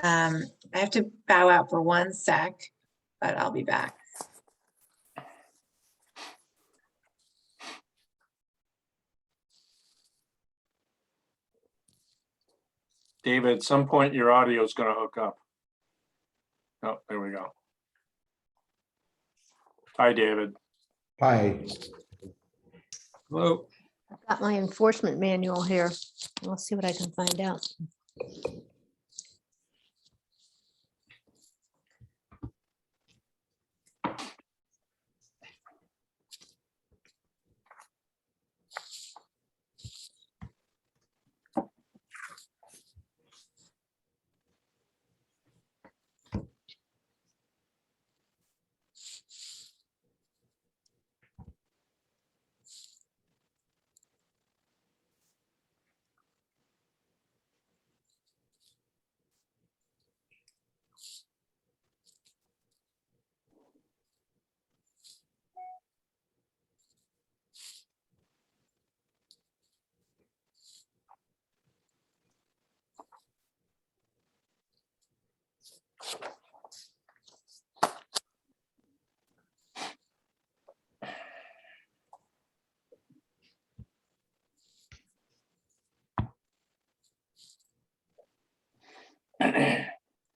I have to bow out for 1 sec, but I'll be back. David, at some point your audio is going to hook up. Oh, there we go. Hi, David. Hi. Hello. I've got my enforcement manual here. I'll see what I can find out.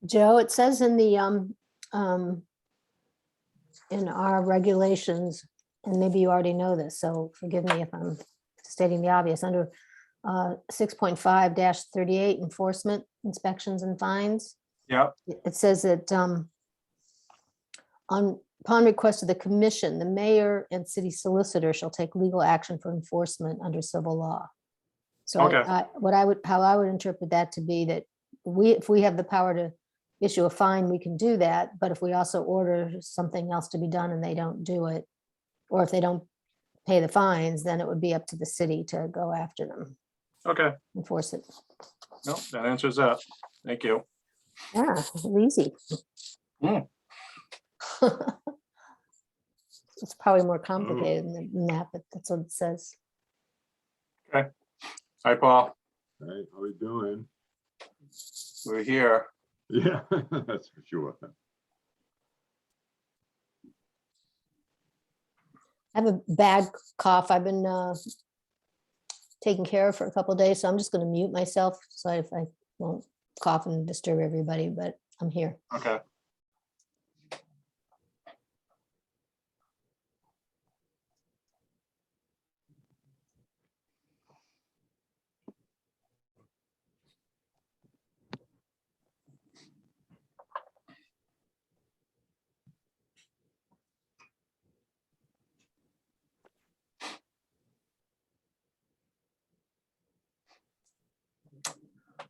Joe, it says in the in our regulations, and maybe you already know this, so forgive me if I'm stating the obvious, under 6.5-38 enforcement, inspections and fines. Yeah. It says that upon request of the commission, the mayor and city solicitor shall take legal action for enforcement under civil law. So Okay. how I would interpret that to be that if we have the power to issue a fine, we can do that. But if we also order something else to be done and they don't do it, or if they don't pay the fines, then it would be up to the city to go after them, Okay. enforce it. No, that answers that. Thank you. Yeah, it's easy. Hmm. It's probably more complicated than that, but that's what it says. Hi, Paul. Hey, how we doing? We're here. Yeah, that's for sure. I have a bad cough. I've been taking care of for a couple of days, so I'm just going to mute myself so I won't cough and disturb everybody, but I'm here. Okay.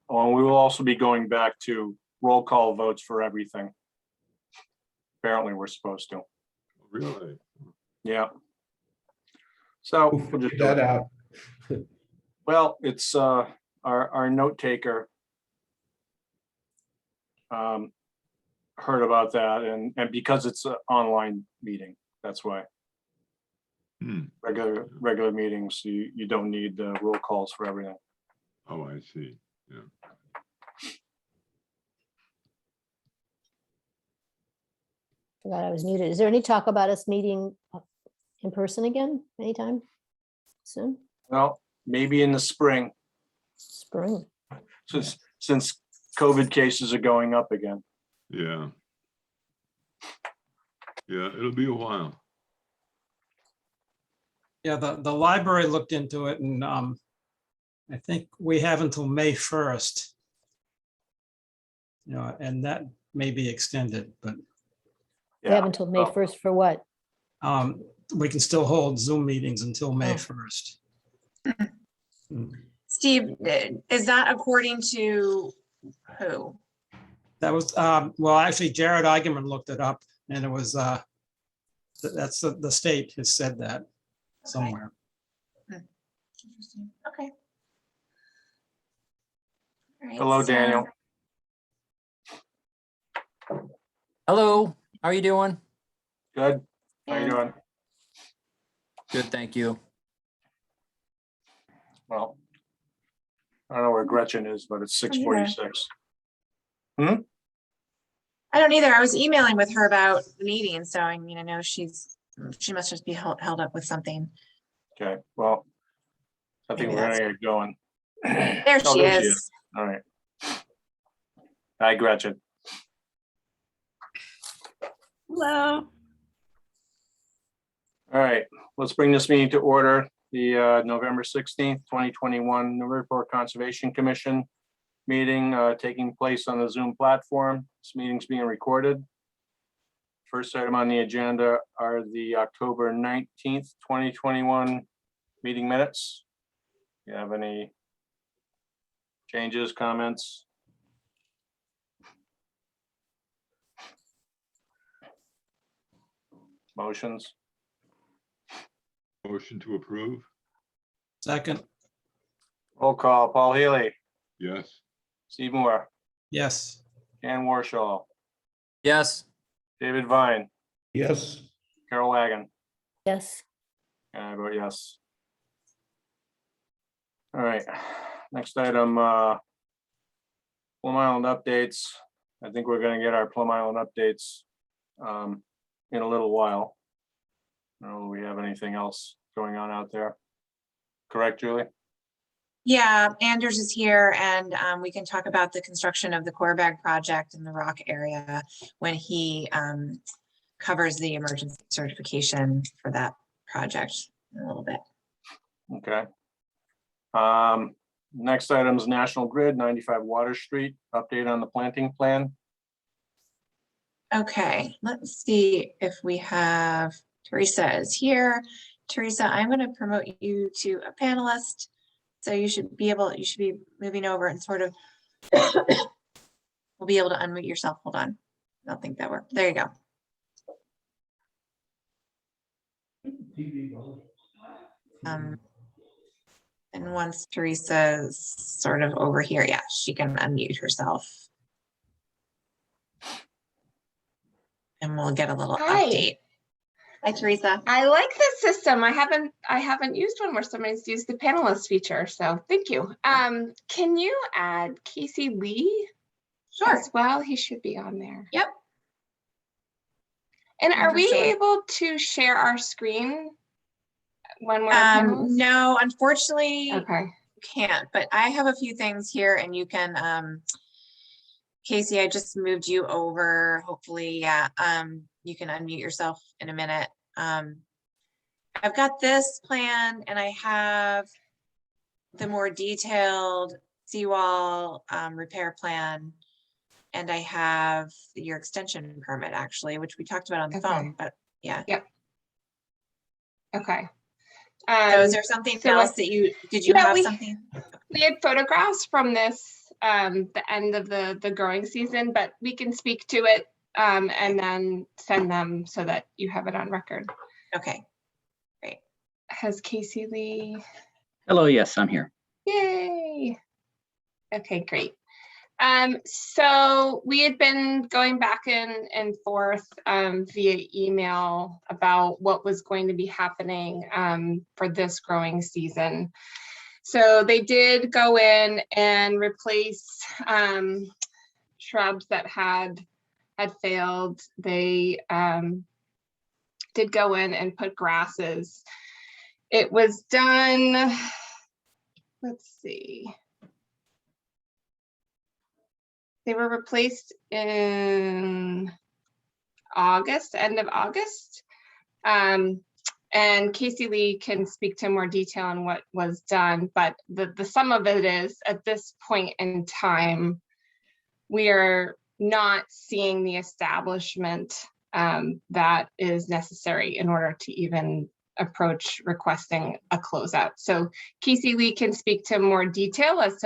Oh, and we will also be going back to roll call votes for everything. Apparently, we're supposed to. Really? Yeah. So Who we'll just figured do that it. out? Well, it's our note taker heard about that, and because it's an online meeting, that's why. Hmm. Regular meetings, you don't need roll calls for everything. Oh, I see. Yeah. Forgot I was muted. Is there any talk about us meeting in person again anytime soon? Well, maybe in the spring, Spring. since COVID cases are going up again. Yeah. Yeah, it'll be a while. Yeah, the library looked into it, and I think we have until May 1st. You know, and that may be extended, but We have until May Oh. 1st for what? we can still hold Zoom meetings until May Oh. 1st. Steve, is that according to who? That was, well, actually Jared Eigenman looked it up, and it was, that's the state has said that somewhere. Interesting. Okay. All right, Hello, so- Daniel. Hello, how are you doing? Good. How you Yeah. doing? Good, thank you. Well, I don't know where Gretchen is, but it's 6:46. I don't either. I was emailing with her about the meeting, so I mean, I know she must just be held up with something. Okay, well, I think Maybe we're that's- gonna get going. There Oh, she there she is. All right. Hi, Gretchen. Hello. All right, let's bring this meeting to order. The November 16th, 2021 Newburyport Conservation Commission meeting taking place on the Zoom platform. This meeting's being recorded. First item on the agenda are the October 19th, 2021 meeting minutes. You have any changes, comments? Motions? Motion to approve? Second, Roll call, Paul Healy, Yes. Steve Moore, yes. Jan Warshaw, Yes, David Vine, Yes. Carol Wagon, Yes. and I vote yes. All right, next item, Plum Island updates. I think we're gonna get our Plum Island updates in a little while. I don't know if we have anything else going on out there. Correct, Julie? Yeah, Anders is here and we can talk about the construction of the core bag project in the rock area when he covers the emergency certification for that project in a little bit. Okay. Next item is National Grid, 95 Water Street, update on the planting plan. Okay, let's see if we have, Teresa is here. Teresa, I'm going to promote you to a panelist. So you should be moving over and sort of, we'll be able to unmute yourself. Hold on. I don't think that worked. There you go. And once Teresa's sort of over here, yeah, she can unmute herself. And we'll get a little Hi. update. Hi, Teresa. I like this system. I haven't used one where somebody's used the panelist feature, so thank you. Can you add Casey Lee Sure. as well? He should be on there. Yep. And Yeah, are for we sure. able to share our screen when we're a panelist? No, unfortunately, Okay. you can't, but I have a few things here and you can, Casey, I just moved you over. Hopefully, yeah, you can unmute yourself in a minute. I've got this plan and I have the more detailed seawall repair plan. And I have your extension permit actually, which we talked about on the Okay. phone, but yeah. Okay. So is there something so else that did you yeah, have we- something? We had photographs from this, the end of the growing season, but we can speak to it and then send them so that you have it on record. Okay, Has Casey Lee? Hello, yes, I'm here. Yay. Okay, great. So we had been going back and forth via email about what was going to be happening for this growing season. So they did go in and replace shrubs that had failed. They did go in and put grasses. It was done, let's see. They were replaced in August, end of August. And Casey Lee can speak to more detail on what was done, but the sum of it is at this point in time, we are not seeing the establishment that is necessary in order to even approach requesting a closeout. So Casey Lee can speak to more detail as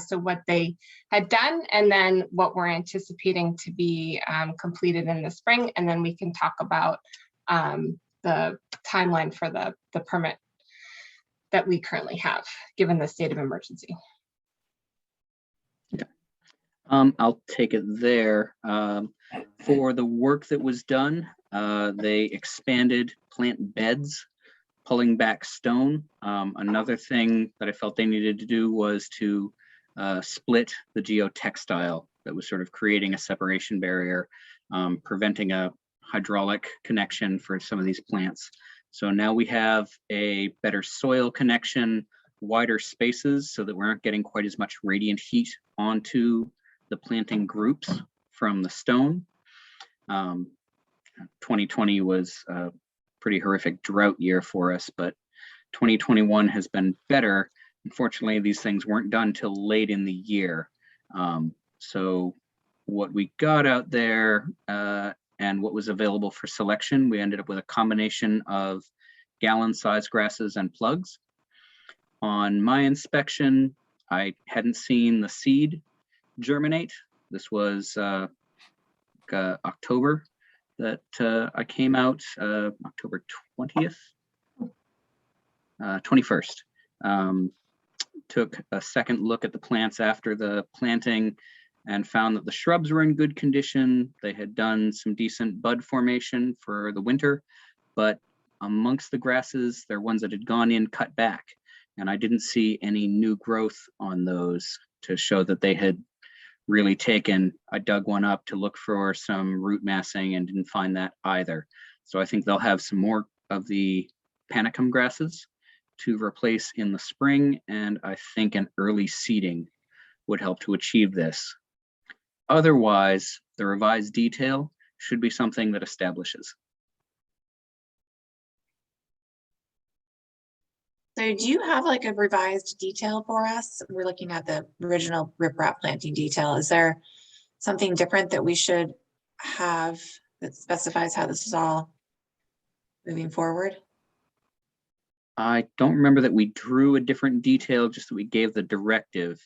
to what they had done and then what we're anticipating to be completed in the spring. And then we can talk about the timeline for the permit that we currently have, given the state of emergency. I'll take it there. For the work that was done, they expanded plant beds, pulling back stone. Another thing that I felt they needed to do was to split the geotextile that was sort of creating a separation barrier, preventing a hydraulic connection for some of these plants. So now we have a better soil connection, wider spaces so that we aren't getting quite as much radiant heat onto the planting groups from the stone. 2020 was a pretty horrific drought year for us, but 2021 has been better. Unfortunately, these things weren't done till late in the year. So what we got out there and what was available for selection, we ended up with a combination of gallon-sized grasses and plugs. On my inspection, I hadn't seen the seed germinate. This was October that I came out, October 20th, 21st. Took a second look at the plants after the planting and found that the shrubs were in good condition. They had done some decent bud formation for the winter, but amongst the grasses, there are ones that had gone in cut back, and I didn't see any new growth on those to show that they had really taken. I dug one up to look for some root massing and didn't find that either. So I think they'll have some more of the panicum grasses to replace in the spring, and I think an early seeding would help to achieve this. Otherwise, the revised detail should be something that establishes. So do you have like a revised detail for us? We're looking at the original riprap planting detail. Is there something different that we should have that specifies how this is all moving forward? I don't remember that we drew a different detail, just that we gave the directive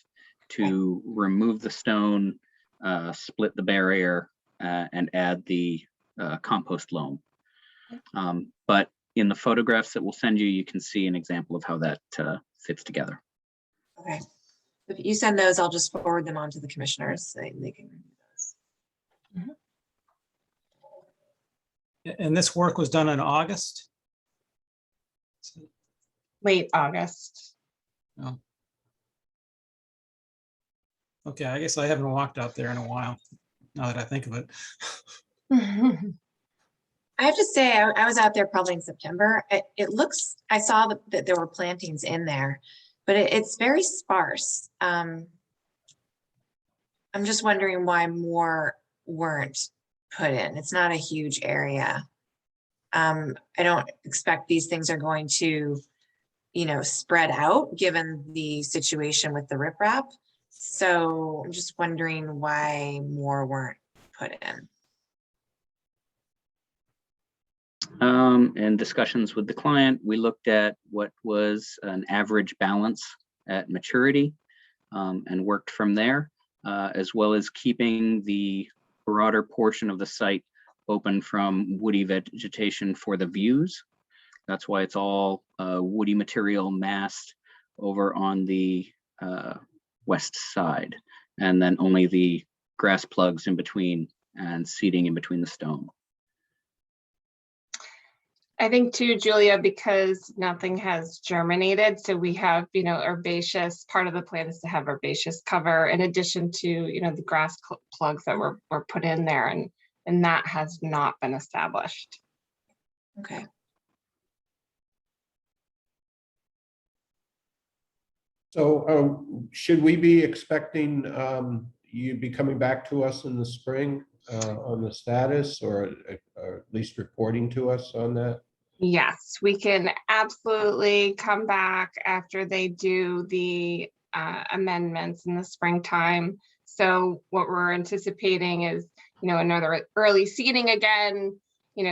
to remove the stone, split the barrier, and add the compost loam. But in the photographs that we'll send you, you can see an example of how that fits together. Okay. If you send those, I'll just forward them on to the commissioners. So they can review those. And this work was done in August? Late August. Oh. Okay, I guess I haven't walked out there in a while, now that I think of it. I have to say, I was out there probably in September. It looks, I saw that there were plantings in there, but it's very sparse. I'm just wondering why more weren't put in. It's not a huge area. I don't expect these things are going to, spread out given the situation with the riprap. So I'm just wondering why more weren't put in. In discussions with the client, we looked at what was an average balance at maturity and worked from there, as well as keeping the broader portion of the site open from woody vegetation for the views. That's why it's all woody material massed over on the west side, and then only the grass plugs in between and seeding in between the stone. I think too, Julia, because nothing has germinated, so we have, herbaceous, part of the plan is to have herbaceous cover in addition to, the grass plugs that were put in there, and that has not been established. Okay. So should we be expecting you be coming back to us in the spring on the status, or at least reporting to us on that? Yes, we can absolutely come back after they do the amendments in the springtime. So what we're anticipating is, another early seeding again.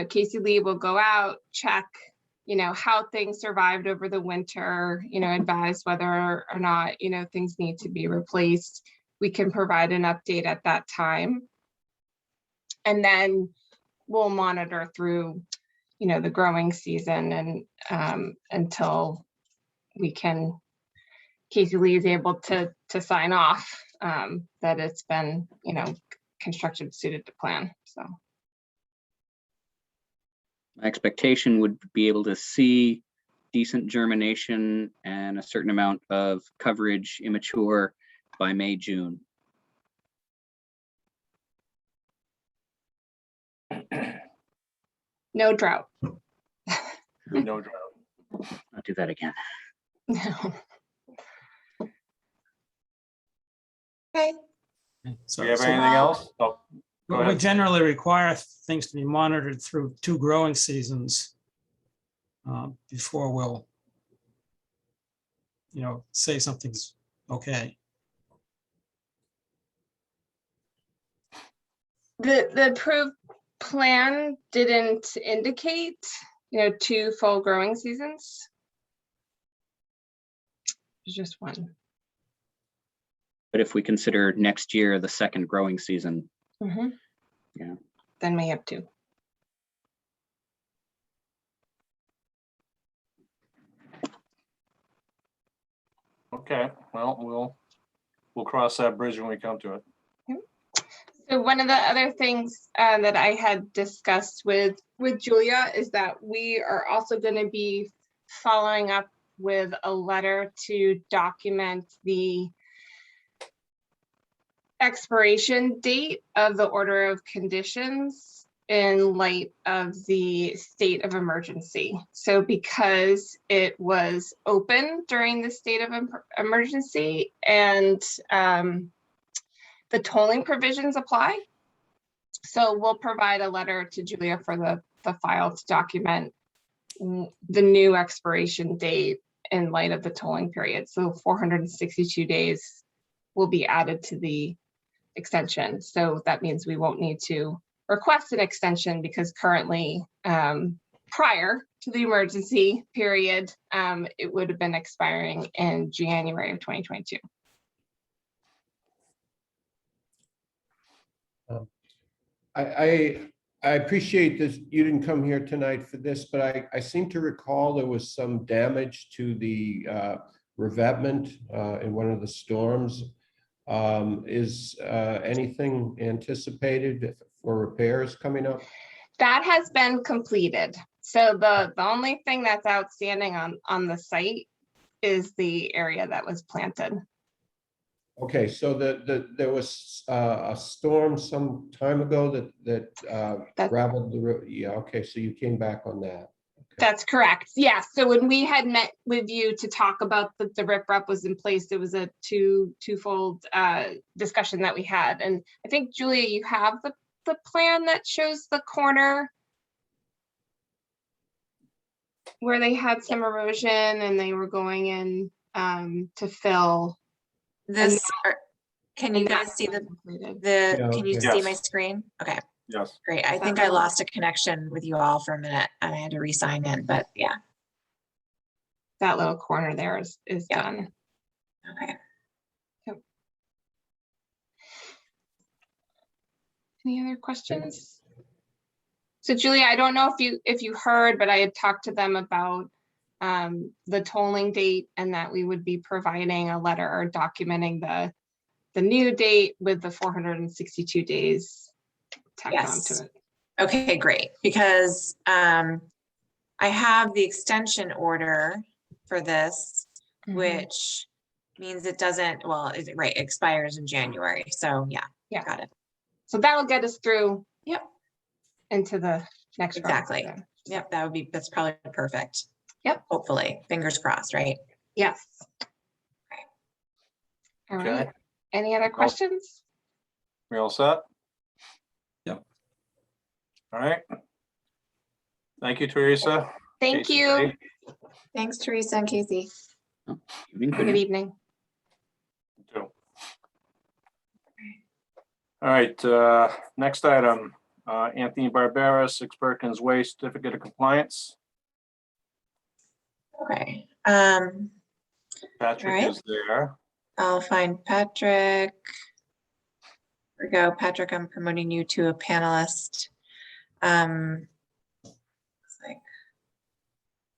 Casey Lee will go out, check, how things survived over the winter, advise whether or not, things need to be replaced. We can provide an update at that time. And then we'll monitor through, the growing season and until Casey Lee is able to sign off that it's been, constructed suited to plan. So My expectation would be able to see decent germination and a certain amount of coverage immature by May, June. No drought. No drought. I'll do that again. No. Okay, Do So you have so anything else? Oh, go we ahead. generally require things to be monitored through 2 growing seasons before we'll, say something's okay. The approved plan didn't indicate, 2 full growing seasons. It's just 1. But if we consider next year the second growing season, Mhm. Yeah. Then may have 2. Okay, well, we'll cross that bridge when we come to it. So one of the other things that I had discussed with Julia is that we are also going to be following up with a letter to document the expiration date of the order of conditions in light of the state of emergency. So because it was open during the state of emergency and the tolling provisions apply. So we'll provide a letter to Julia for the file to document the new expiration date in light of the tolling period. So 462 days will be added to the extension. So that means we won't need to request an extension because currently, prior to the emergency period, it would have been expiring in January of 2022. I appreciate this. You didn't come here tonight for this, but I seem to recall there was some damage to the revetment in one of the storms. Is anything anticipated for repairs coming up? That has been completed. So the only thing that's outstanding on the site is the area that was planted. Okay, so there was a storm some time ago that graveled the road. Yeah, okay, so you came back on that. Okay. That's correct. Yes. So when we had met with you to talk about the riprap was in place, it was a twofold discussion that we had. And I think, Julia, you have the plan that shows the corner where they had some erosion and they were going in to fill. this, can you and guys that's see been completed. Yeah, can you okay. see Yes. my screen? Okay, Yes. great. I Is think that I right? lost a connection with you all for a minute and I had to re-sign in, but yeah, That little corner there is Yeah. done. okay. Any other questions? So Julia, I don't know if you heard, but I had talked to them about the tolling date and that we would be providing a letter or documenting the new date with the 462 days tacked Yes. onto it. Okay, great, because I have the extension order for this, Mhm. which means it doesn't, well, right, expires in January. So yeah, Yeah. got it. So that'll get us through Yep, into the next. growing exactly. season. Yep, that's probably perfect. Yep. Hopefully, fingers crossed, right? Yes. Okay. All Okay. right. Any other questions? We all set? Yep. All right. Thank you, Teresa. Thank Casey, you. Lee. Thanks, Teresa and Casey. Good evening. Too. All right, next item, Anthony Barbera, 6 Perkins Way, certificate of compliance. Okay, Patrick All right. is there. I'll find Patrick. Here we go, Patrick, I'm promoting you to a panelist. Looks like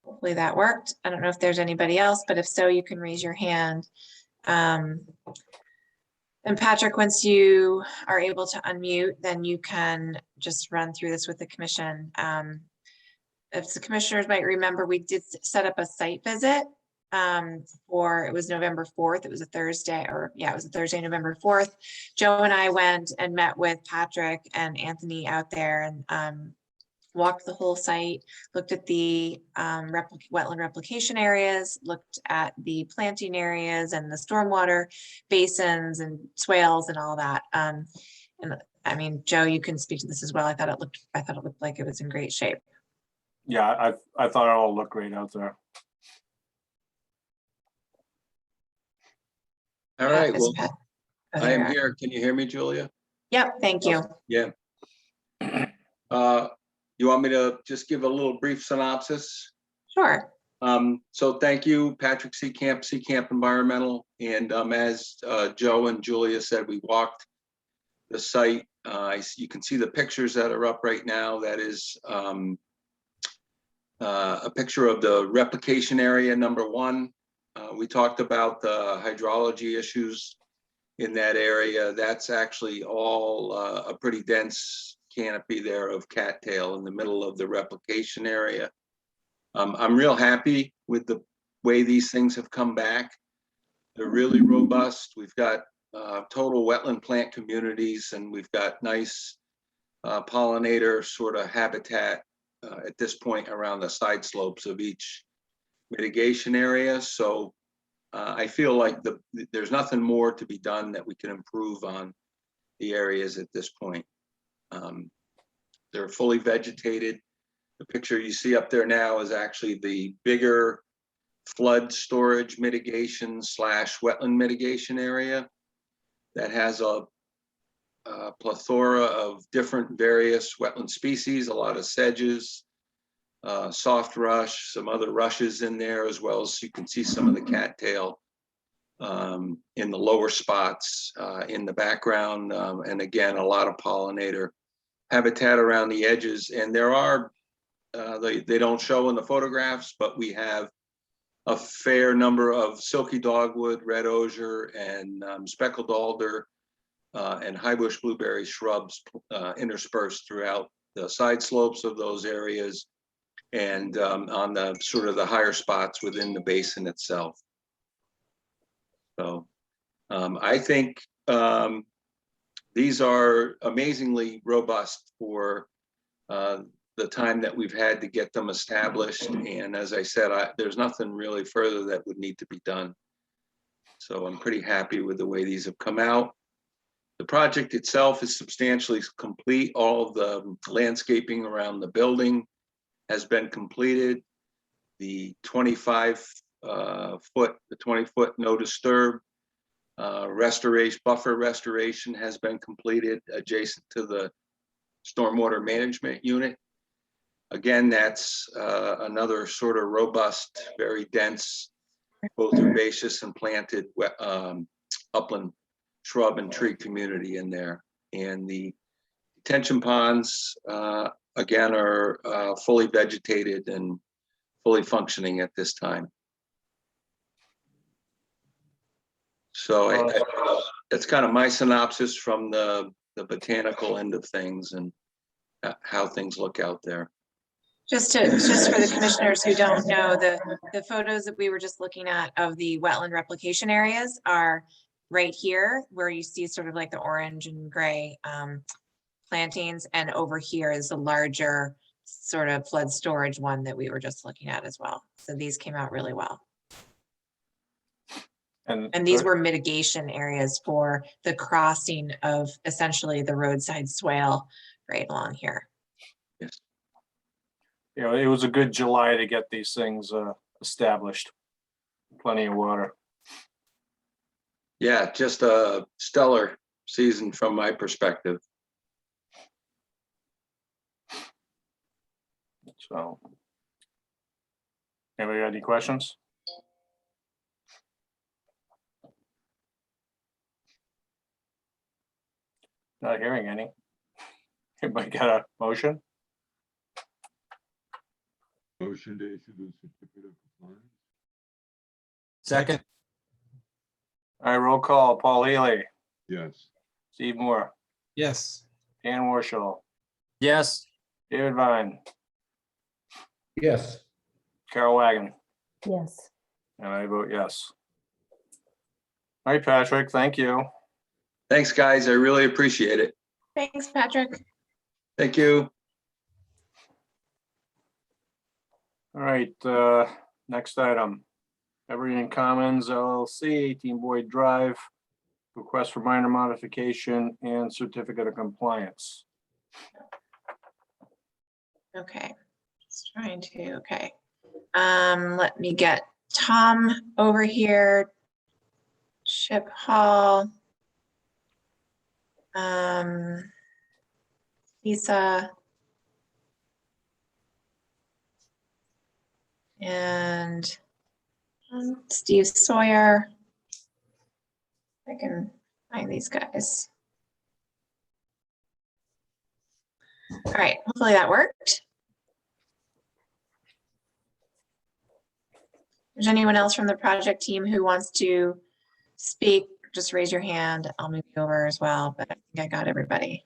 hopefully that worked. I don't know if there's anybody else, but if so, you can raise your hand. And Patrick, once you are able to unmute, then you can just run through this with the commission. If the commissioners might remember, we did set up a site visit it was November 4th. It was a Thursday, or yeah, it was a Thursday, November 4th. Joe and I went and met with Patrick and Anthony out there and walked the whole site, looked at the wetland replication areas, looked at the planting areas and the stormwater basins and swales and all that. And I mean, Joe, you can speak to this as well. I thought it looked like it was in great shape. Yeah, I thought it all looked great out there. All right, Is well, Pat- oh, I there you am are. here. Can you hear me, Julia? Yep, thank you. Yeah. You want me to just give a little brief synopsis? Sure. So thank you, Patrick Seacamp Environmental. And as Joe and Julia said, we walked the site. You can see the pictures that are up right now. That is a picture of the replication area #1. We talked about the hydrology issues in that area. That's actually all a pretty dense canopy there of cattail in the middle of the replication area. I'm real happy with the way these things have come back. They're really robust. We've got total wetland plant communities, and we've got nice pollinator sort of habitat at this point around the side slopes of each mitigation area. So I feel like there's nothing more to be done that we can improve on the areas at this point. They're fully vegetated. The picture you see up there now is actually the bigger flood storage mitigation / wetland mitigation area that has a plethora of different various wetland species, a lot of sedges, soft rush, some other rushes in there, as well as you can see some of the cattail in the lower spots in the background. And again, a lot of pollinator habitat around the edges. And there are, they don't show in the photographs, but we have a fair number of silky dogwood, red osier, and speckled alder and high bush blueberry shrubs interspersed throughout the side slopes of those areas and on the sort of the higher spots within the basin itself. So I think these are amazingly robust for the time that we've had to get them established. And as I said, there's nothing really further that would need to be done. So I'm pretty happy with the way these have come out. The project itself is substantially complete. All of the landscaping around the building has been completed. The 20-foot no disturb buffer restoration has been completed adjacent to the stormwater management unit. Again, that's another sort of robust, very dense, both herbaceous and planted upland shrub and tree community in there. And the detention ponds, again, are fully vegetated and fully functioning at this time. So that's kind of my synopsis from the botanical end of things and how things look out there. Just for the commissioners who don't know, the photos that we were just looking at of the wetland replication areas are right here, where you see sort of like the orange and gray plantings, and over here is the larger sort of flood storage one that we were just looking at as well. So these came out really well. And these were mitigation areas for the crossing of essentially the roadside swale right along here. Yes. You know, it was a good July to get these things established. Plenty of water. Yeah, just a stellar season from my perspective. So, anybody got any questions? Not hearing any. Anybody got a motion? Motion to issue the certificate of compliance. Second. All right, roll call. Paul Healy, Yes. Steve Moore, Yes. Dan Warshall, Yes. David Vine, Yes. Carol Wagon. Yes. And I vote yes. All right, Patrick, thank you. Thanks, guys. I really appreciate it. Thanks, Patrick. Thank you. All right, next item. Evergreen Commons LLC, 18 Boyd Drive. Request for minor modification and certificate of compliance. Okay, just trying to, okay. Let me get Tom over here. Chip Hall. Lisa. And Steve Sawyer. I can find these guys. All right, hopefully that worked. Is anyone else from the project team who wants to speak? Just raise your hand. I'll move you over as well, but I think I got everybody.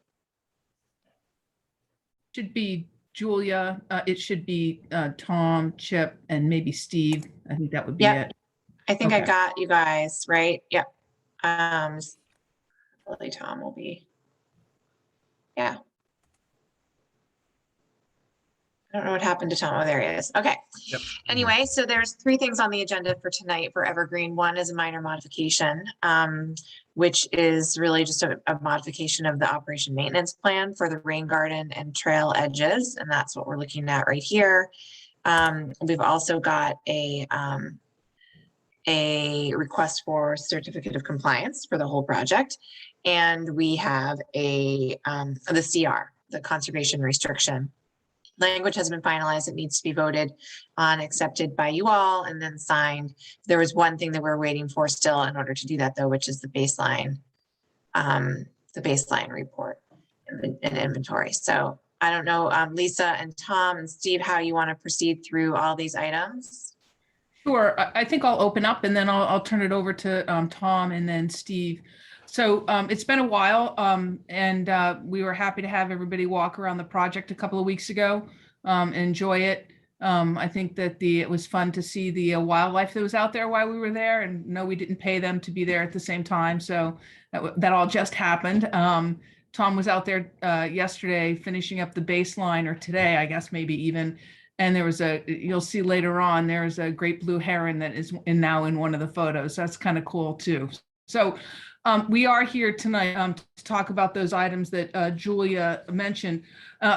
Should be Julia, it should be Tom, Chip, and maybe Steve. I think that would be Yep. it. I think I Okay. got you guys, right? Yep. Hopefully Tom will be. Yeah. I don't know what happened to Tom. Oh, there he is. Okay. Yep. Anyway, so there's 3 things on the agenda for tonight for Evergreen. One is a minor modification, which is really just a modification of the operation maintenance plan for the rain garden and trail edges. And that's what we're looking at right here. We've also got a request for certificate of compliance for the whole project. And we have the CR, the conservation restriction. Language has been finalized. It needs to be voted on, accepted by you all, and then signed. There was one thing that we're waiting for still in order to do that, though, which is the baseline report and inventory. So I don't know, Lisa and Tom and Steve, how you want to proceed through all these items. Sure, I think I'll open up and then I'll turn it over to Tom and then Steve. So it's been a while and we were happy to have everybody walk around the project a couple of weeks ago, enjoy it. I think that it was fun to see the wildlife that was out there while we were there, and no, we didn't pay them to be there at the same time. So that all just happened. Tom was out there yesterday finishing up the baseline, or today, I guess, maybe even. And there was you'll see later on, there's a great blue heron that is now in one of the photos. So that's kind of cool too. So we are here tonight to talk about those items that Julia mentioned.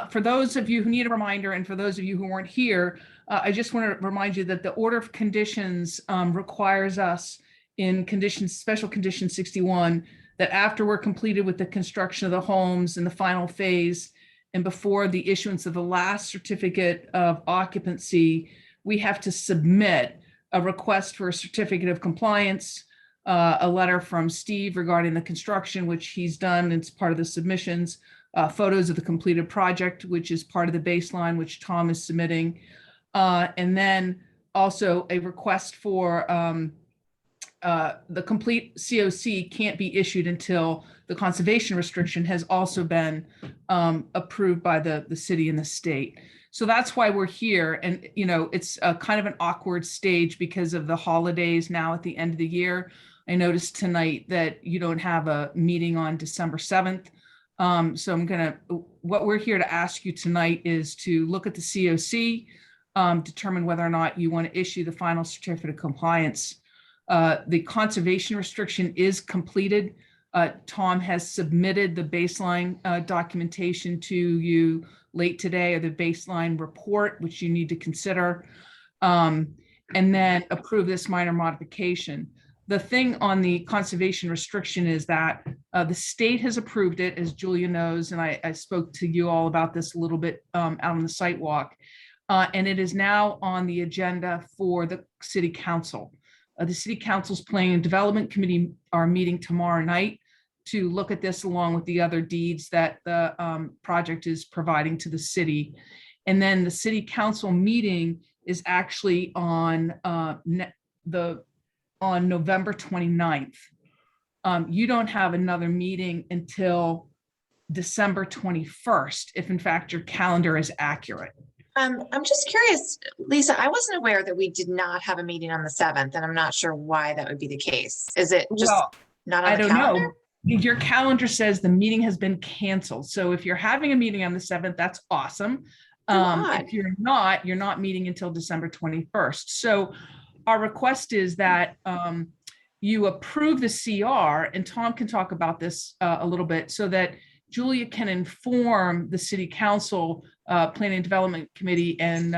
For those of you who need a reminder, and for those of you who weren't here, I just want to remind you that the order of conditions requires us in special condition 61, that after we're completed with the construction of the homes in the final phase, and before the issuance of the last certificate of occupancy, we have to submit a request for a certificate of compliance, a letter from Steve regarding the construction, which he's done. It's part of the submissions, photos of the completed project, which is part of the baseline, which Tom is submitting. And then also a request for the complete COC can't be issued until the conservation restriction has also been approved by the city and the state. So that's why we're here. And, you know, it's kind of an awkward stage because of the holidays now at the end of the year. I noticed tonight that you don't have a meeting on December 7th. So what we're here to ask you tonight is to look at the COC, determine whether or not you want to issue the final certificate of compliance. The conservation restriction is completed. Tom has submitted the baseline documentation to you late today, or the baseline report, which you need to consider, and then approve this minor modification. The thing on the conservation restriction is that the state has approved it, as Julia knows, and I spoke to you all about this a little bit out on the site walk, and it is now on the agenda for the city council. The city council's planning and development committee are meeting tomorrow night to look at this along with the other deeds that the project is providing to the city. And then the city council meeting is actually on November 29th. You don't have another meeting until December 21st, if in fact your calendar is accurate. I'm just curious, Lisa, I wasn't aware that we did not have a meeting on the 7th, and I'm not sure why that would be the case. Is it just Well, not I on the don't know. calendar? Your calendar says the meeting has been canceled. So if you're having a meeting on the 7th, that's awesome. odd. If you're not meeting until December 21st. So our request is that you approve the CR, and Tom can talk about this a little bit, so that Julia can inform the city council, planning and development committee, and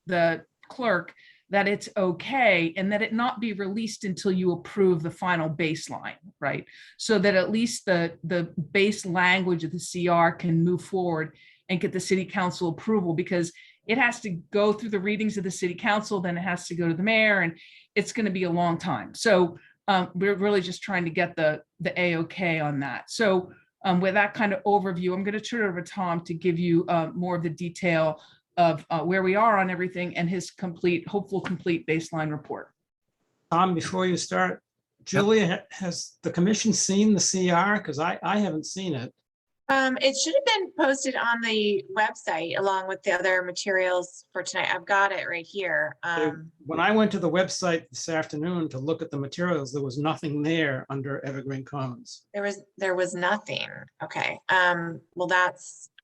the clerk that it's okay, and that it not be released until you approve the final baseline, right? So that at least the base language of the CR can move forward and get the city council approval, because it has to go through the readings of the city council, then it has to go to the mayor, and it's going to be a long time. So we're really just trying to get the A-OK on that. So with that kind of overview, I'm going to turn it over to Tom to give you more of the detail of where we are on everything and his hopeful complete baseline report. Tom, before you start, Julia, has the commission seen the CR? Because I haven't seen it. It should have been posted on the website along with the other materials for tonight. I've got it right here. When I went to the website this afternoon to look at the materials, there was nothing there under Evergreen Commons. There was nothing. Okay. Well,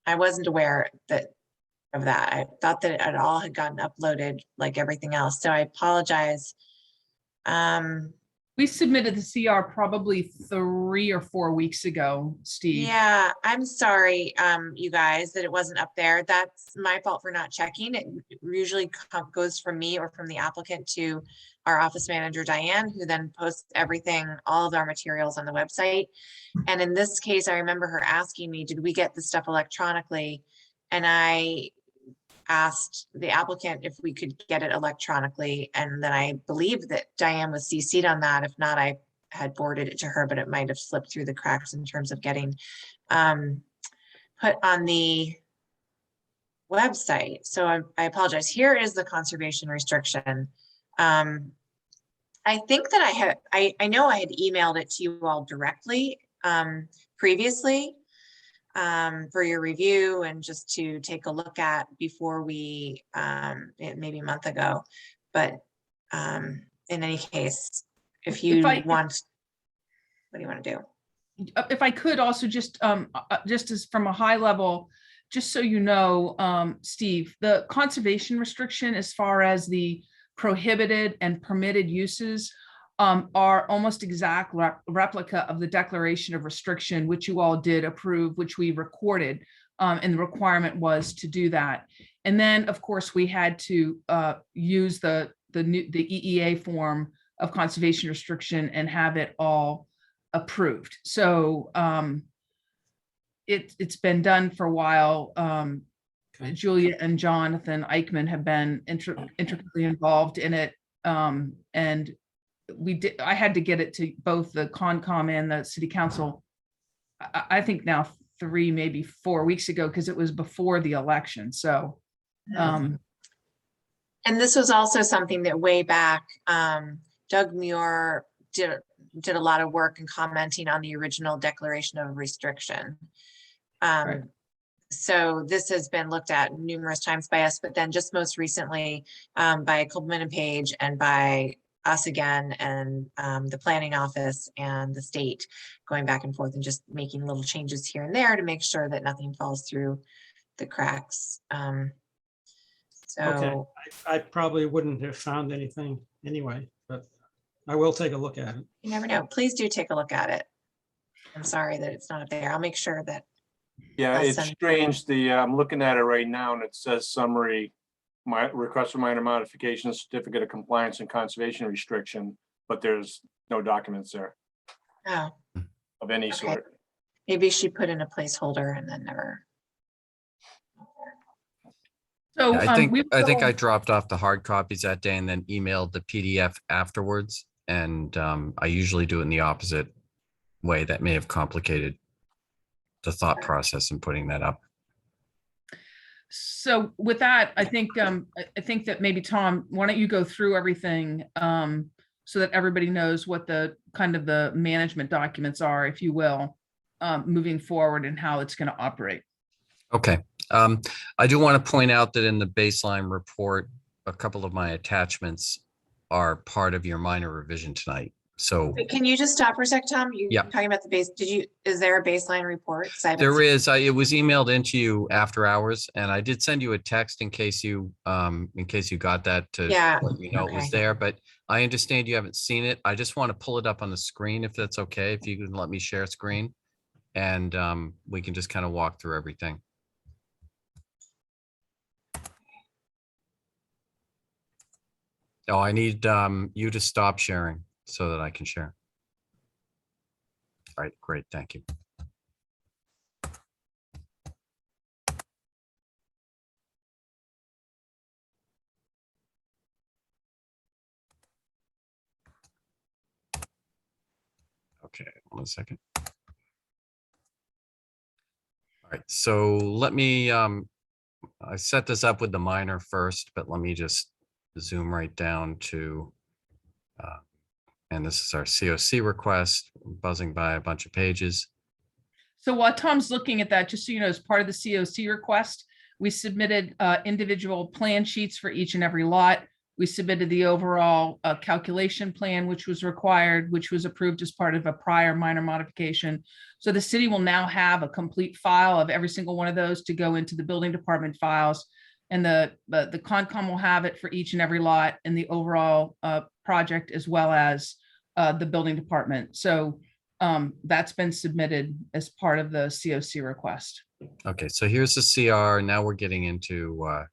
I wasn't aware of that. I thought that it all had gotten uploaded like everything else. So I apologize. We submitted the CR probably 3 or 4 weeks ago, Steve. Yeah, I'm sorry, you guys, that it wasn't up there. That's my fault for not checking. It usually goes from me or from the applicant to our office manager, Diane, who then posts everything, all of our materials on the website. And in this case, I remember her asking me, did we get the stuff electronically? And I asked the applicant if we could get it electronically. And then I believe that Diane was CC'd on that. If not, I had forwarded it to her, but it might have slipped through the cracks in terms of getting put on the website. So I apologize. Here is the conservation restriction. I think that I know I had emailed it to you all directly previously for your review and just to take a look at before we, maybe a month ago. But in any case, if you want, what do you want to do? If I could also just as from a high level, just so you know, Steve, the conservation restriction as far as the prohibited and permitted uses are almost exact replica of the declaration of restriction, which you all did approve, which we recorded, and the requirement was to do that. And then, of course, we had to use the EEA form of conservation restriction and have it all approved. So it's been done for a while. Julia and Jonathan Eichman have been intricately involved in it, and I had to get it to both the Concom and the City Council, I think now 3, maybe 4 weeks ago, because it was before the election. So and this was also something that way back, Doug Muir did a lot of work and commenting on the original declaration of restriction. Right. So this has been looked at numerous times by us, but then just most recently by Coleman and Page and by us again, and the planning office and the state going back and forth and just making little changes here and there to make sure that nothing falls through the cracks. Okay, I probably wouldn't have found anything anyway, but I will take a look at it. You never know. Please do take a look at it. I'm sorry that it's not up there. I'll make sure that. Yeah, I'll it's send- strange. I'm looking at it right now and it says summary, my request for minor modification, certificate of compliance and conservation restriction, but there's no documents there Oh, of any Okay. sort. maybe she put in a placeholder and then never. So I think we will- I dropped off the hard copies that day and then emailed the PDF afterwards. And I usually do it in the opposite way. That may have complicated the thought process in putting that up. So with that, I think that maybe Tom, why don't you go through everything so that everybody knows what the kind of the management documents are, if you will, moving forward and how it's going to operate. Okay. I do want to point out that in the baseline report, a couple of my attachments are part of your minor revision tonight. So Wait, can you just stop for a sec, Tom? You're Yeah. talking about the base, is there a baseline report? 'Cause I haven't there seen- is, it was emailed into you after hours, and I did send you a text in case you got that to Yeah, let you know it was okay. there, but I understand you haven't seen it. I just want to pull it up on the screen if that's okay, if you can let me share screen. And we can just kind of walk through everything. Oh, I need you to stop sharing so that I can share. All right, great, thank you. Okay, 1 second. All right, so let me, I set this up with the minor first, but let me just zoom right down to, and this is our COC request, buzzing by a bunch of pages. So while Tom's looking at that, just so you know, as part of the COC request, we submitted individual plan sheets for each and every lot. We submitted the overall calculation plan, which was required, which was approved as part of a prior minor modification. So the city will now have a complete file of every single one of those to go into the building department files. And the Concom will have it for each and every lot in the overall project, as well as the building department. So that's been submitted as part of the COC request. Okay, so here's the CR. Now we're getting into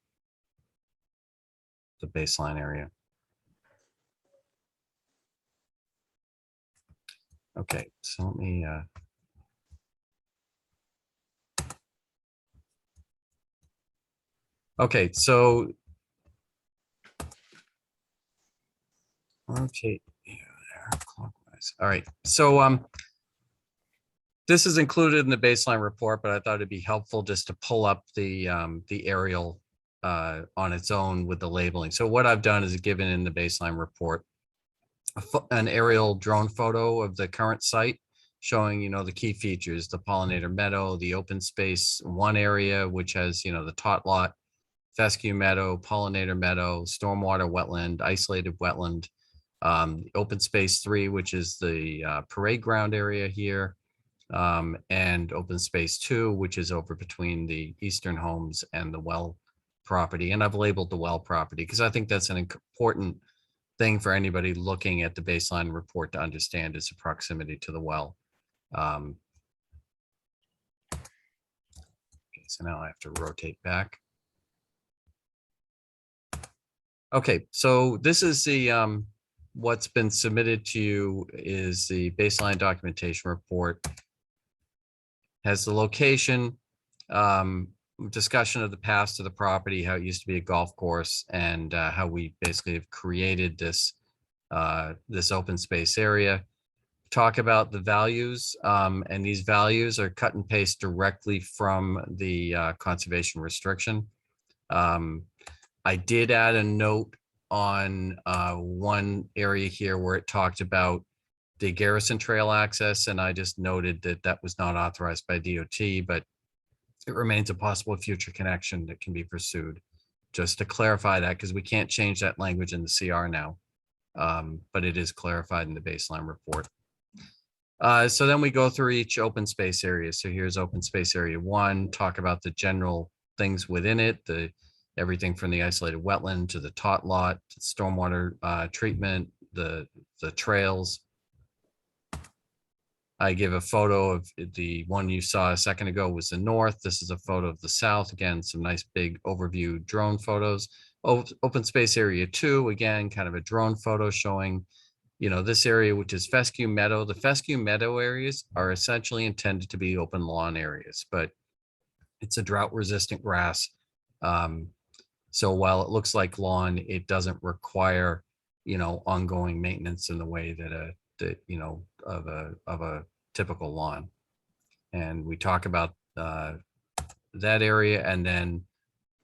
the baseline area. Okay, so let me okay, so rotate here, there, clockwise. All right, so this is included in the baseline report, but I thought it'd be helpful just to pull up the aerial on its own with the labeling. So what I've done is given in the baseline report an aerial drone photo of the current site showing, you know, the key features, the pollinator meadow, the open space 1 area, which has, you know, the tot lot, fescue meadow, pollinator meadow, stormwater wetland, isolated wetland, open space 3, which is the parade ground area here, and open space 2, which is over between the Eastern Homes and the well property. And I've labeled the well property because I think that's an important thing for anybody looking at the baseline report to understand, is the proximity to the well. Okay, so now I have to rotate back. Okay, so this is the what's been submitted to you is the baseline documentation report. Has the location, discussion of the past of the property, how it used to be a golf course, and how we basically have created this this open space area. Talk about the values, and these values are cut and paste directly from the conservation restriction. I did add a note on one area here where it talked about the Garrison Trail access, and I just noted that that was not authorized by DOT, but it remains a possible future connection that can be pursued. Just to clarify that, because we can't change that language in the CR now, but it is clarified in the baseline report. So then we go through each open space area. So here's open space area 1, talk about the general things within it, everything from the isolated wetland to the tot lot, to stormwater treatment, the trails. I give a photo of the one you saw a second ago was the north. This is a photo of the south. Again, some nice big overview drone photos. Open space area 2, again, kind of a drone photo showing, you know, this area, which is Fescue Meadow. The Fescue Meadow areas are essentially intended to be open lawn areas, but it's a drought resistant grass. So while it looks like lawn, it doesn't require, you know, ongoing maintenance in the way that you know, of a typical lawn. And we talk about that area, and then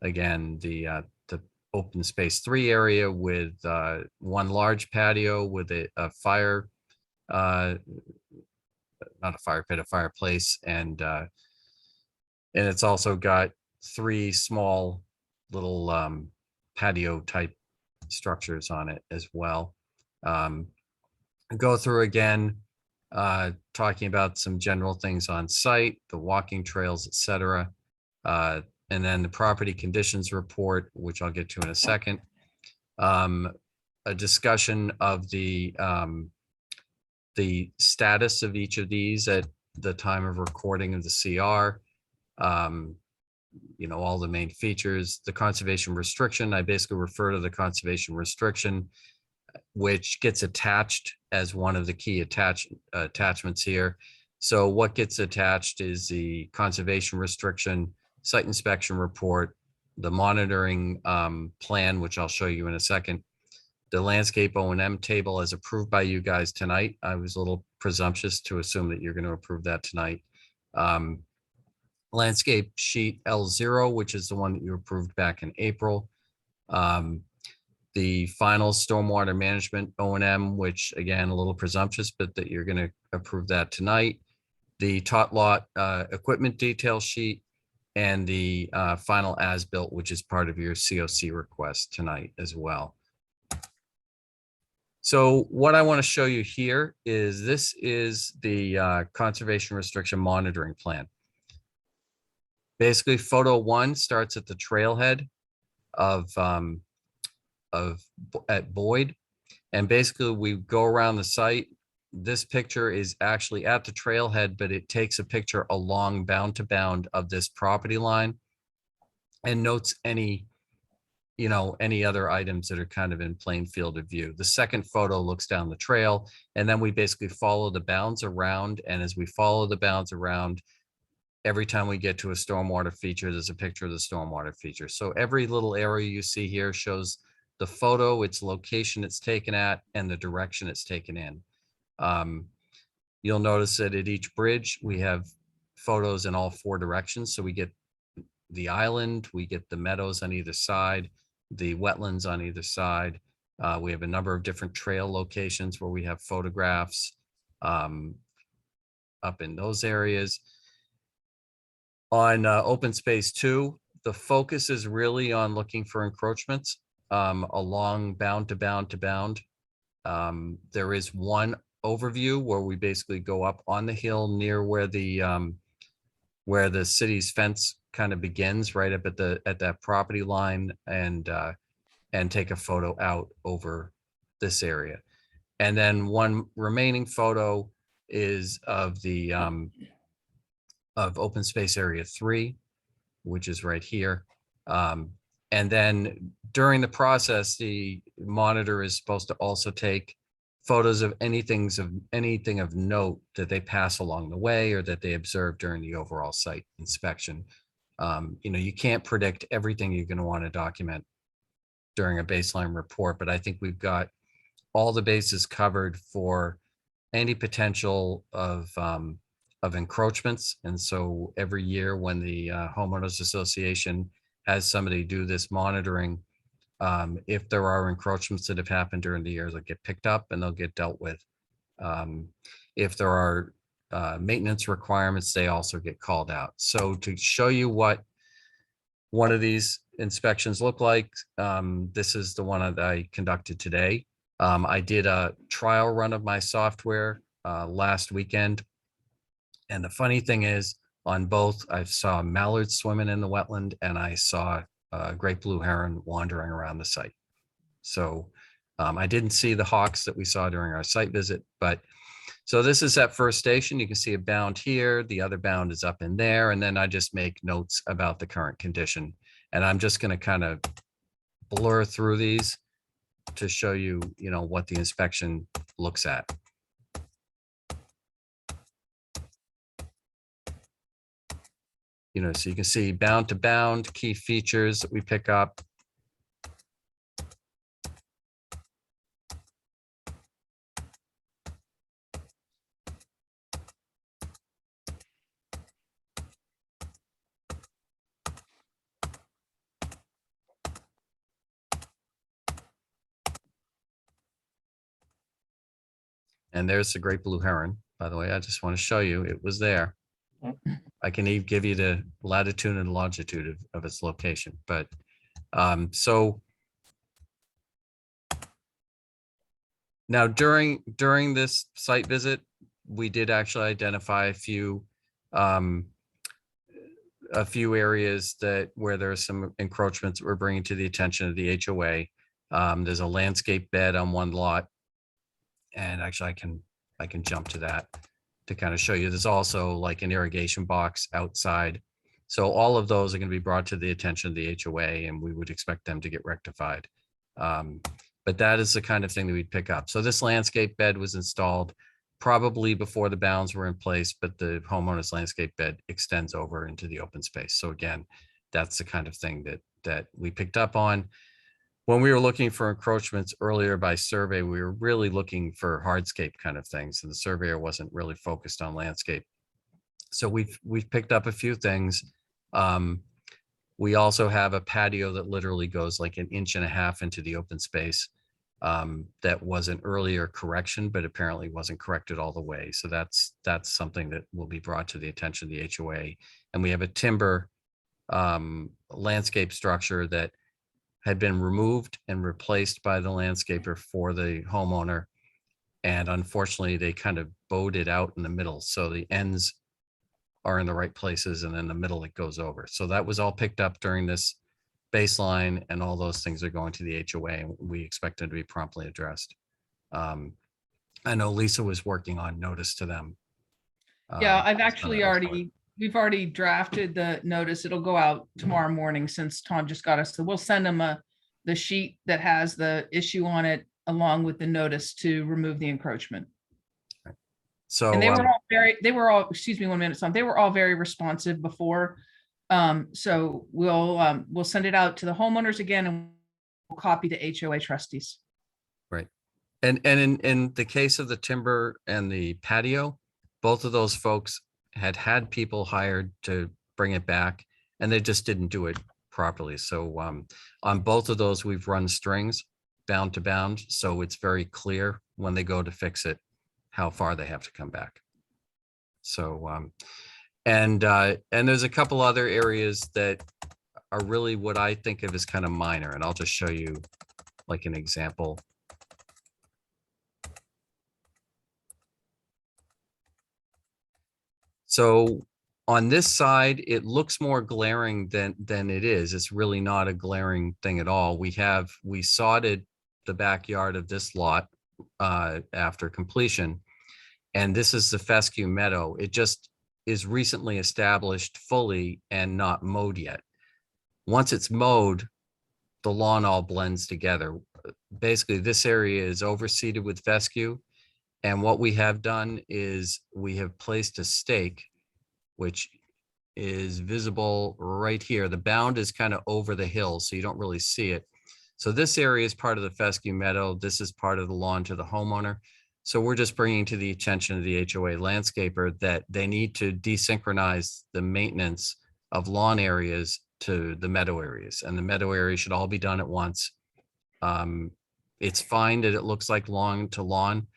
again the open space 3 area with 1 large patio with a fire, not a fire pit, a fireplace, and And it's also got 3 small little patio type structures on it as well. Go through again, talking about some general things on site, the walking trails, etc. And then the property conditions report, which I'll get to in a second. A discussion of the status of each of these at the time of recording of the CR. You know, all the main features, the conservation restriction. I basically refer to the conservation restriction, which gets attached as one of the key attachments here. So what gets attached is the conservation restriction, site inspection report, the monitoring plan, which I'll show you in a second, the landscape O&M table as approved by you guys tonight. I was a little presumptuous to assume that you're going to approve that tonight. Landscape sheet L0, which is the one that you approved back in April. The final stormwater management O&M, which again, a little presumptuous, but that you're going to approve that tonight. The tot lot equipment detail sheet, and the final as-built, which is part of your COC request tonight as well. So what I want to show you here is this is the conservation restriction monitoring plan. Basically, photo 1 starts at the trailhead at Boyd, and basically we go around the site. This picture is actually at the trailhead, but it takes a picture along bound to bound of this property line and notes any, you know, any other items that are kind of in plain field of view. The second photo looks down the trail, and then we basically follow the bounds around. And as we follow the bounds around, every time we get to a stormwater feature, there's a picture of the stormwater feature. So every little area you see here shows the photo, its location it's taken at, and the direction it's taken in. You'll notice that at each bridge, we have photos in all 4 directions. So we get the island, we get the meadows on either side, the wetlands on either side. We have a number of different trail locations where we have photographs up in those areas. On open space 2, the focus is really on looking for encroachments along bound to bound to bound. There is one overview where we basically go up on the hill near where the city's fence kind of begins, right up at that property line, and take a photo out over this area. And then one remaining photo is of the of open space area 3, which is right here. And then during the process, the monitor is supposed to also take photos of anything of note that they pass along the way or that they observe during the overall site inspection. You know, you can't predict everything you're going to want to document during a baseline report, but I think we've got all the bases covered for any potential of encroachments. And so every year when the homeowners association has somebody do this monitoring, if there are encroachments that have happened during the year, they'll get picked up and they'll get dealt with. If there are maintenance requirements, they also get called out. So to show you what one of these inspections look like, this is the one that I conducted today. I did a trial run of my software last weekend. And the funny thing is, on both, I saw mallards swimming in the wetland and I saw a great blue heron wandering around the site. So I didn't see the hawks that we saw during our site visit, but so this is that first station. You can see a bound here, the other bound is up in there, and then I just make notes about the current condition. And I'm just going to kind of blur through these to show you, you know, what the inspection looks at. You know, so you can see bound to bound, key features that we pick up. And there's the great blue heron, by the way. I just want to show you, it was there. I can even give you the latitude and longitude of its location, but so now during this site visit, we did actually identify a few areas where there's some encroachments we're bringing to the attention of the HOA. There's a landscape bed on one lot, and actually I can jump to that to kind of show you. There's also like an irrigation box outside. So all of those are going to be brought to the attention of the HOA, and we would expect them to get rectified. But that is the kind of thing that we'd pick up. So this landscape bed was installed probably before the bounds were in place, but the homeowner's landscape bed extends over into the open space. So again, that's the kind of thing that we picked up on. When we were looking for encroachments earlier by survey, we were really looking for hardscape kind of things, and the surveyor wasn't really focused on landscape. So we've picked up a few things. We also have a patio that literally goes like 1.5 inches into the open space. That was an earlier correction, but apparently wasn't corrected all the way. So that's something that will be brought to the attention of the HOA. And we have a timber landscape structure that had been removed and replaced by the landscaper for the homeowner. And unfortunately, they kind of bowed it out in the middle. So the ends are in the right places, and in the middle it goes over. So that was all picked up during this baseline, and all those things are going to the HOA, and we expect them to be promptly addressed. I know Lisa was working on notice to them. Yeah, I've based on actually that we've already drafted the notice. It'll go out tomorrow morning since Tom just got us. So we'll send them the sheet that has the issue on it along with the notice to remove the encroachment. So And they were all, excuse me 1 minute, Tom. They were all very responsive before. So we'll send it out to the homeowners again, and we'll copy the HOA trustees. right. And in the case of the timber and the patio, both of those folks had people hired to bring it back, and they just didn't do it properly. So on both of those, we've run strings bound to bound. So it's very clear when they go to fix it, how far they have to come back. So, and there's a couple other areas that are really what I think of as kind of minor, and I'll just show you like an example. So on this side, it looks more glaring than it is. It's really not a glaring thing at all. We sodded the backyard of this lot after completion, and this is the Fescue Meadow. It just is recently established fully and not mowed yet. Once it's mowed, the lawn all blends together. Basically, this area is overseeded with fescue. And what we have done is we have placed a stake, which is visible right here. The bound is kind of over the hill, so you don't really see it. So this area is part of the Fescue Meadow. This is part of the lawn to the homeowner. So we're just bringing to the attention of the HOA landscaper that they need to desynchronize the maintenance of lawn areas to the meadow areas, and the meadow area should all be done at once. It's fine that it looks like lawn to lawn,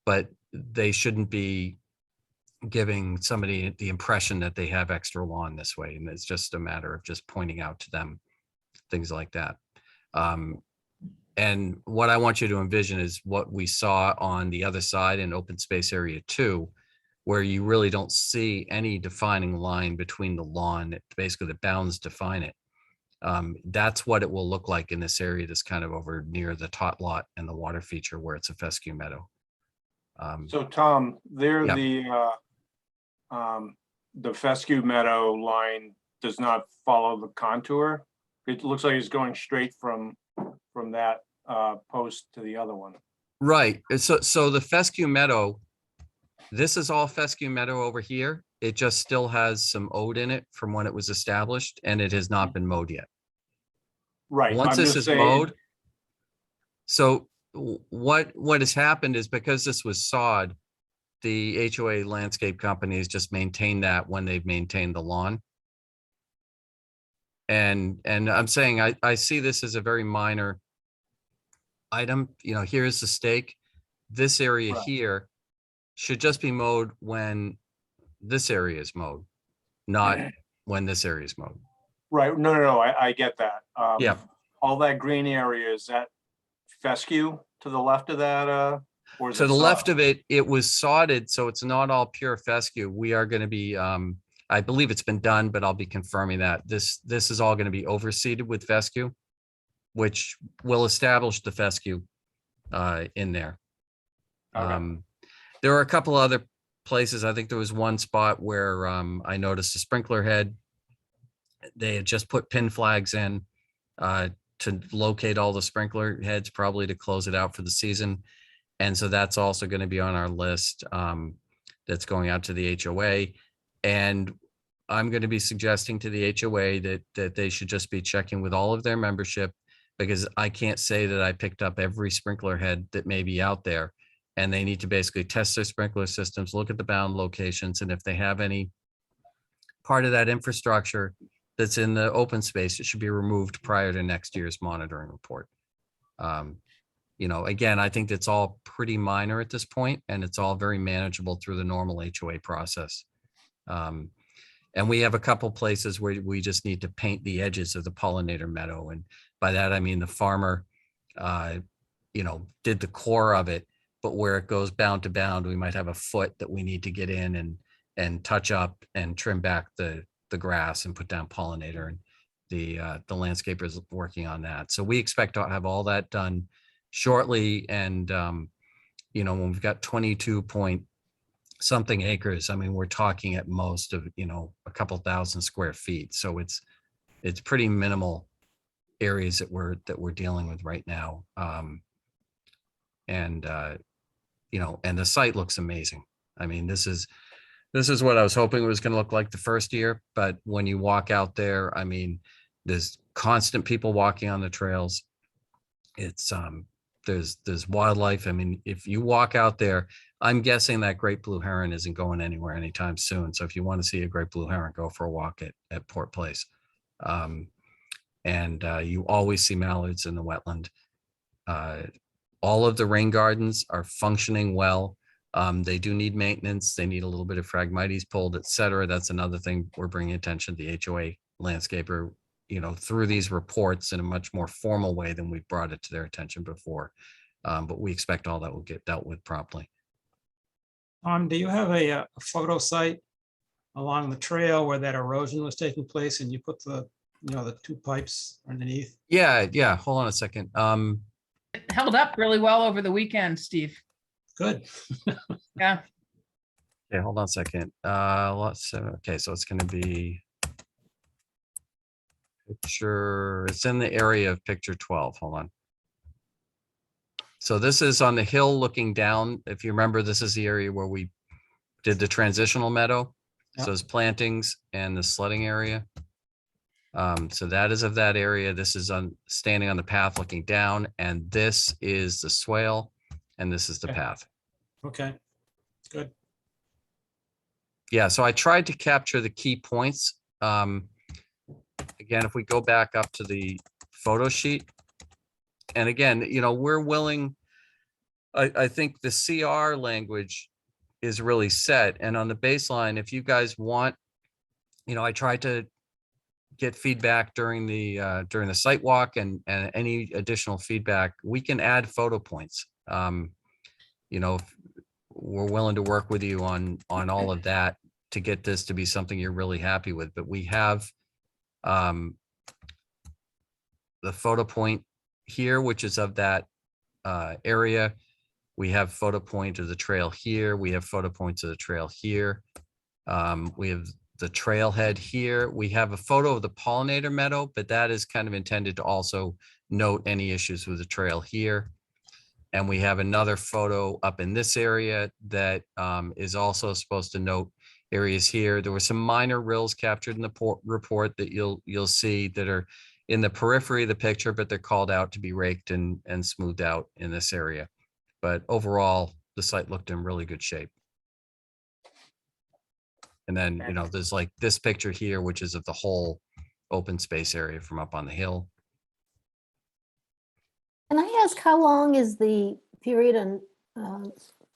but they shouldn't be giving somebody the impression that they have extra lawn this way. And it's just a matter of just pointing out to them things like that. And what I want you to envision is what we saw on the other side in open space area 2, where you really don't see any defining line between the lawn. Basically, the bounds define it. That's what it will look like in this area that's kind of over near the tot lot and the water feature where it's a fescue meadow. So Tom, there Yeah. the fescue meadow line does not follow the contour. It looks like it's going straight from that post to the other one. Right. So the fescue meadow, this is all fescue meadow over here. It just still has some ode in it from when it was established, and it has not been mowed yet. Right. Once I'm this just is saying- mowed, so what has happened is because this was sod, the HOA landscape companies just maintain that when they've maintained the lawn. And I'm saying I see this as a very minor item. You know, here's the stake. This area Right. here should just be mowed when this area is mowed. not when this area is mowed. Right, no, I get that. Yeah. All that green area, is that fescue to the left of that, or is To it the left sod? of it, it was sodded, so it's not all pure fescue. We are going to be, I believe it's been done, but I'll be confirming that. This is all going to be overseeded with fescue, which will establish the fescue in there. Okay. There are a couple other places. I think there was one spot where I noticed a sprinkler head. They had just put pin flags in to locate all the sprinkler heads, probably to close it out for the season. And so that's also going to be on our list that's going out to the HOA. And I'm going to be suggesting to the HOA that they should just be checking with all of their membership, because I can't say that I picked up every sprinkler head that may be out there. And they need to basically test their sprinkler systems, look at the bound locations, and if they have any part of that infrastructure that's in the open space, it should be removed prior to next year's monitoring report. You know, again, I think that's all pretty minor at this point, and it's all very manageable through the normal HOA process. And we have a couple places where we just need to paint the edges of the pollinator meadow. And by that, I mean the farmer, you know, did the core of it, but where it goes bound to bound, we might have a foot that we need to get in and touch up and trim back the grass and put down pollinator. And the landscaper is working on that. So we expect to have all that done shortly. And, you know, when we've got 22 point something acres, I mean, we're talking at most of, you know, a couple thousand square feet. So it's pretty minimal areas that we're dealing with right now. You know, and the site looks amazing. I mean, this is what I was hoping it was going to look like the first year, but when you walk out there, I mean, there's constant people walking on the trails. It's there's wildlife. I mean, if you walk out there, I'm guessing that great blue heron isn't going anywhere anytime soon. So if you want to see a great blue heron, go for a walk at Port Place. You always see mallards in the wetland. All of the rain gardens are functioning well. They do need maintenance. They need a little bit of Phragmites pulled, et cetera. That's another thing we're bringing attention to the HOA landscaper, you know, through these reports in a much more formal way than we've brought it to their attention before. But we expect all that will get dealt with promptly. Do you have a photo site along the trail where that erosion was taking place and you put the, you know, the two pipes underneath? Yeah. Hold on a second. It held up really well over the weekend, Steve. Good. Yeah. Okay, hold on a second. Okay, so it's going to be picture. It's in the area of picture 12. Hold on. So this is on the hill looking down. If you remember, this is the area where we did the transitional meadow. Yep. So it's plantings and the sledding area. So that is of that area. This is standing on the path looking down, and this is the swale, and this is the Okay. path. Okay, good. Yeah, so I tried to capture the key points. Again, if we go back up to the photo sheet, and again, you know, we're willing, I think the CR language is really set. And on the baseline, if you guys want, you know, I tried to get feedback during the site walk, and any additional feedback, we can add photo points. You know, we're willing to work with you on all of that to get this to be something you're really happy with. But we have the photo point here, which is of that area. We have photo point of the trail here. We have photo points of the trail here. We have the trailhead here. We have a photo of the pollinator meadow, but that is kind of intended to also note any issues with the trail here. And we have another photo up in this area that is also supposed to note areas here. There were some minor rills captured in the report that you'll see that are in the periphery of the picture, but they're called out to be raked and smoothed out in this area. But overall, the site looked in really good shape. And then, you know, there's like this picture here, which is of the whole open space area from up on the hill. Can I ask, how long is the period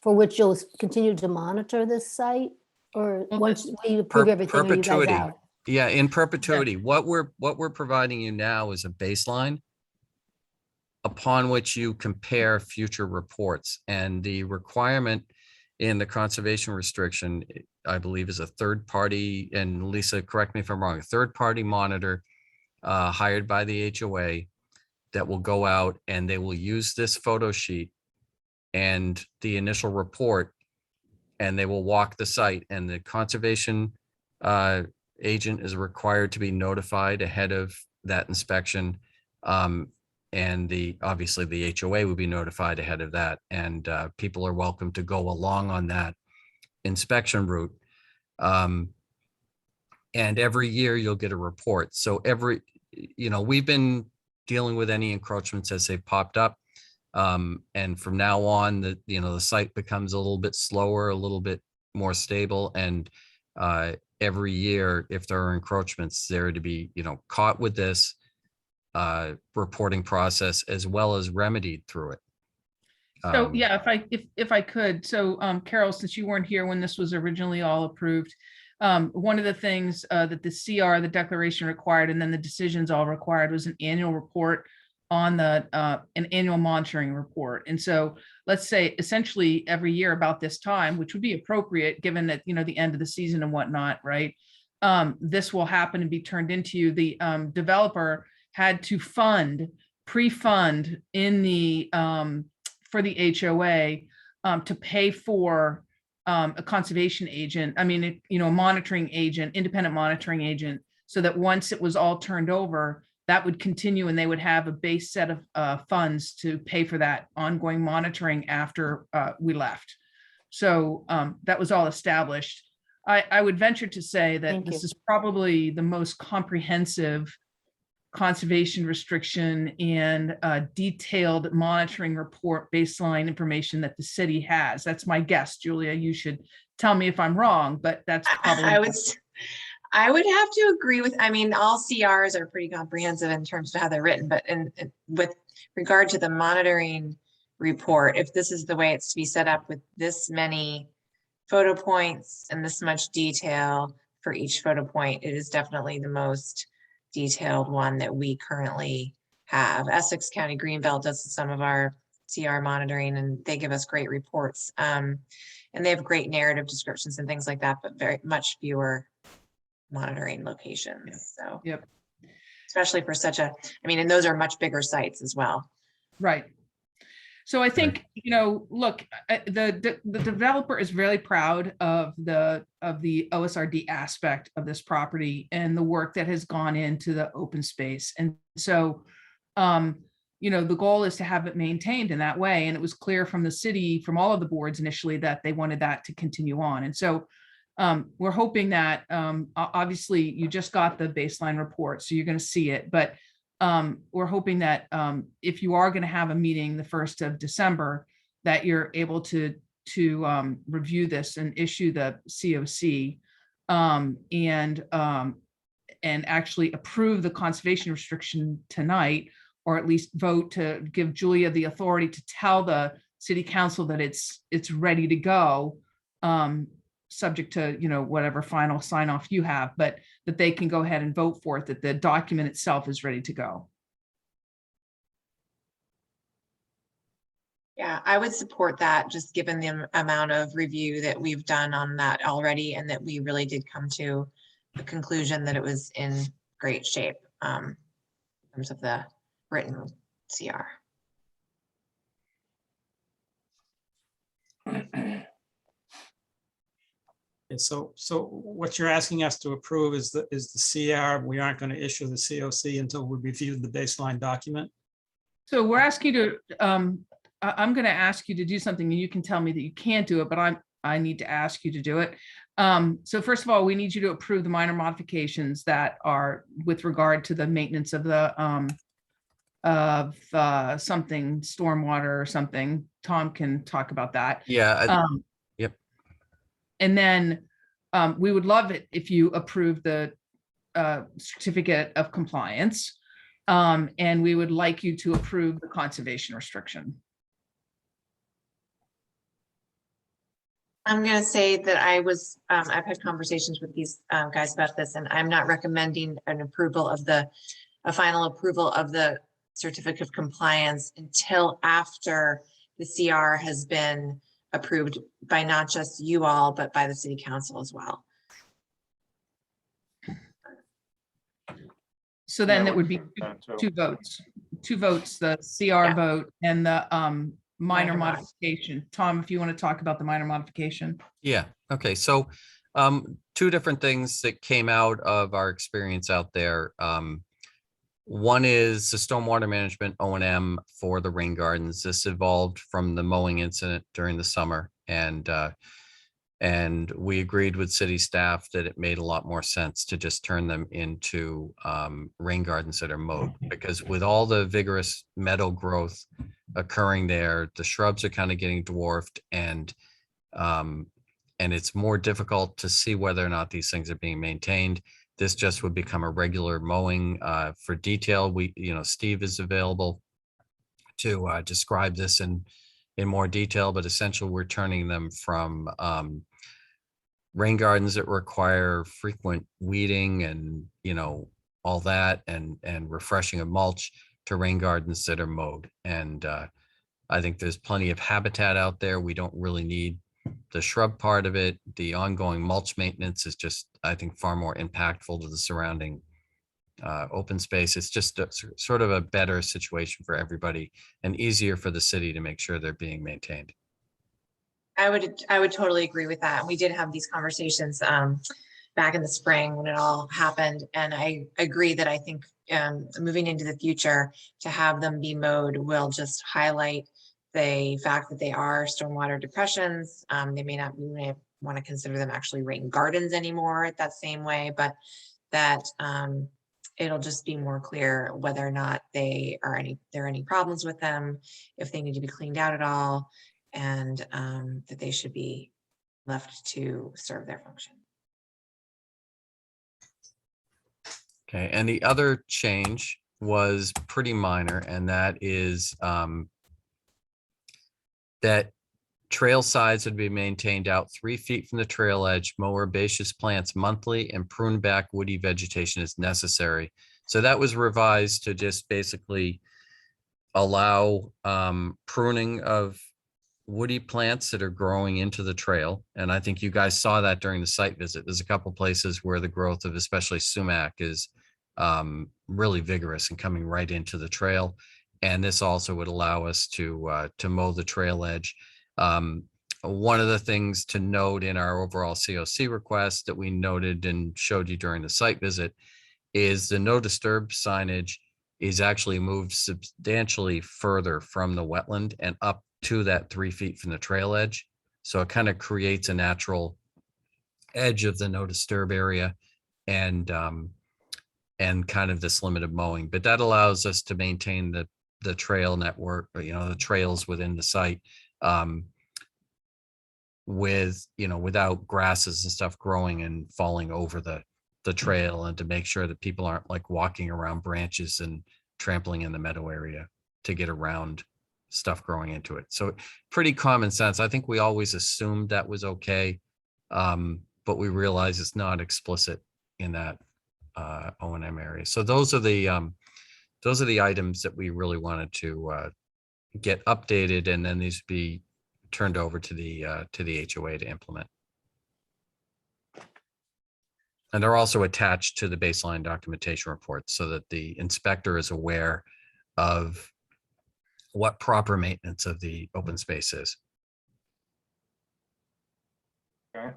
for which you'll continue to monitor this site? Or Well, once we approve everything, are you guys Perpetuity. out? Yeah, in perpetuity, what we're providing you now is a baseline upon which you compare future reports. And the requirement in the conservation restriction, I believe, is a third party, and Lisa, correct me if I'm wrong, a third party monitor hired by the HOA that will go out and they will use this photo sheet and the initial report, and they will walk the site, and the conservation agent is required to be notified ahead of that inspection. And obviously the HOA will be notified ahead of that, and people are welcome to go along on that inspection route. And every year you'll get a report. So we've been dealing with any encroachments as they popped up. And from now on, the site becomes a little bit slower, a little bit more stable. And every year, if there are encroachments, they're to be, caught with this reporting process as well as remedied through it. So yeah, if I could, so Carol, since you weren't here when this was originally all approved, one of the things that the CR, the declaration required, and then the decisions all required was an annual report on an annual monitoring report. And so let's say essentially every year about this time, which would be appropriate given that, the end of the season and whatnot, right? This will happen and be turned into you. The developer had to pre-fund in the for the HOA to pay for a conservation agent, a monitoring agent, independent monitoring agent, so that once it was all turned over, that would continue and they would have a base set of funds to pay for that ongoing monitoring after we left. So that was all established. I would venture to say that this is probably the most comprehensive conservation restriction and detailed monitoring report baseline information that the city has. That's my guess. Julia, you should tell me if I'm wrong, but that's probably. I would have to agree with, all CRs are pretty comprehensive in terms of how they're written, but with regard to the monitoring report, if this is the way it's to be set up with this many photo points and this much detail for each photo point, it is definitely the most detailed one that we currently have. Essex County Greenbelt does some of our CR monitoring and they give us great reports. And they have great narrative descriptions and things like that, but very much fewer monitoring locations. So yep, especially for and those are much bigger sites as well. Right. So I think, look, the developer is really proud of the OSRD aspect of this property and the work that has gone into the open space. And so, the goal is to have it maintained in that way. And it was clear from the city, from all of the boards initially, that they wanted that to continue on. And so we're hoping that, obviously you just got the baseline report, so you're going to see it, but we're hoping that if you are going to have a meeting the 1st of December, that you're able to review this and issue the COC and actually approve the conservation restriction tonight, or at least vote to give Julia the authority to tell the city council that it's ready to go, subject to, whatever final sign off you have, but that they can go ahead and vote for it, that the document itself is ready to go. Yeah, I would support that, just given the amount of review that we've done on that already, and that we really did come to the conclusion that it was in great shape in terms of the written CR. And so what you're asking us to approve is the CR. We aren't going to issue the COC until we reviewed the baseline document. So we're asking you to, I'm going to ask you to do something and you can tell me that you can't do it, but I need to ask you to do it. So first of all, we need you to approve the minor modifications that are with regard to the maintenance of the something, stormwater or something. Tom can talk about that. Yeah. Yep. And then we would love it if you approve the certificate of compliance. And we would like you to approve the conservation restriction. I'm gonna say that I've had conversations with these guys about this, and I'm not recommending a final approval of the certificate of compliance until after the CR has been approved by not just you all, but by the city council as well. So then Yeah, it would be two votes, the CR vote and the minor Minor mod. modification. Tom, if you want to talk about the minor modification. Yeah, okay, so two different things that came out of our experience out there. One is the stormwater management O&M for the rain gardens. This evolved from the mowing incident during the summer, and we agreed with city staff that it made a lot more sense to just turn them into rain gardens that are mowed, because with all the vigorous meadow growth occurring there, the shrubs are kind of getting dwarfed, and it's more difficult to see whether or not these things are being maintained. This just would become a regular mowing. For detail, Steve is available to describe this in more detail, but essentially we're turning them from rain gardens that require frequent weeding and all that, and refreshing of mulch, to rain gardens that are mowed. And I think there's plenty of habitat out there. We don't really need the shrub part of it. The ongoing mulch maintenance is just, I think, far more impactful to the surrounding open space. It's just sort of a better situation for everybody, and easier for the city to make sure they're being maintained. I would totally agree with that. We did have these conversations back in the spring when it all happened. And I agree that I think moving into the future, to have them be mowed will just highlight the fact that they are stormwater depressions. We may want to consider them actually rain gardens anymore that same way, but that it'll just be more clear whether or not there are any problems with them, if they need to be cleaned out at all, and that they should be left to serve their function. Okay, and the other change was pretty minor, and that is that trail sides would be maintained out 3 feet from the trail edge, mow herbaceous plants monthly, and prune back woody vegetation as necessary. So that was revised to just basically allow pruning of woody plants that are growing into the trail. And I think you guys saw that during the site visit. There's a couple places where the growth of especially sumac is really vigorous and coming right into the trail. And this also would allow us to mow the trail edge. One of the things to note in our overall COC request that we noted and showed you during the site visit is the no disturb signage is actually moved substantially further from the wetland and up to that 3 feet from the trail edge. So it kind of creates a natural edge of the no disturb area and kind of this limited mowing, but that allows us to maintain the trail network, or, the trails within the site without grasses and stuff growing and falling over the trail, and to make sure that people aren't like walking around branches and trampling in the meadow area to get around stuff growing into it. So pretty common sense. I think we always assumed that was okay, but we realize it's not explicit in that O&M area. So those are the items that we really wanted to get updated, and then these be turned over to the HOA to implement. And they're also attached to the baseline documentation report so that the inspector is aware of what proper maintenance of the open space is. Okay.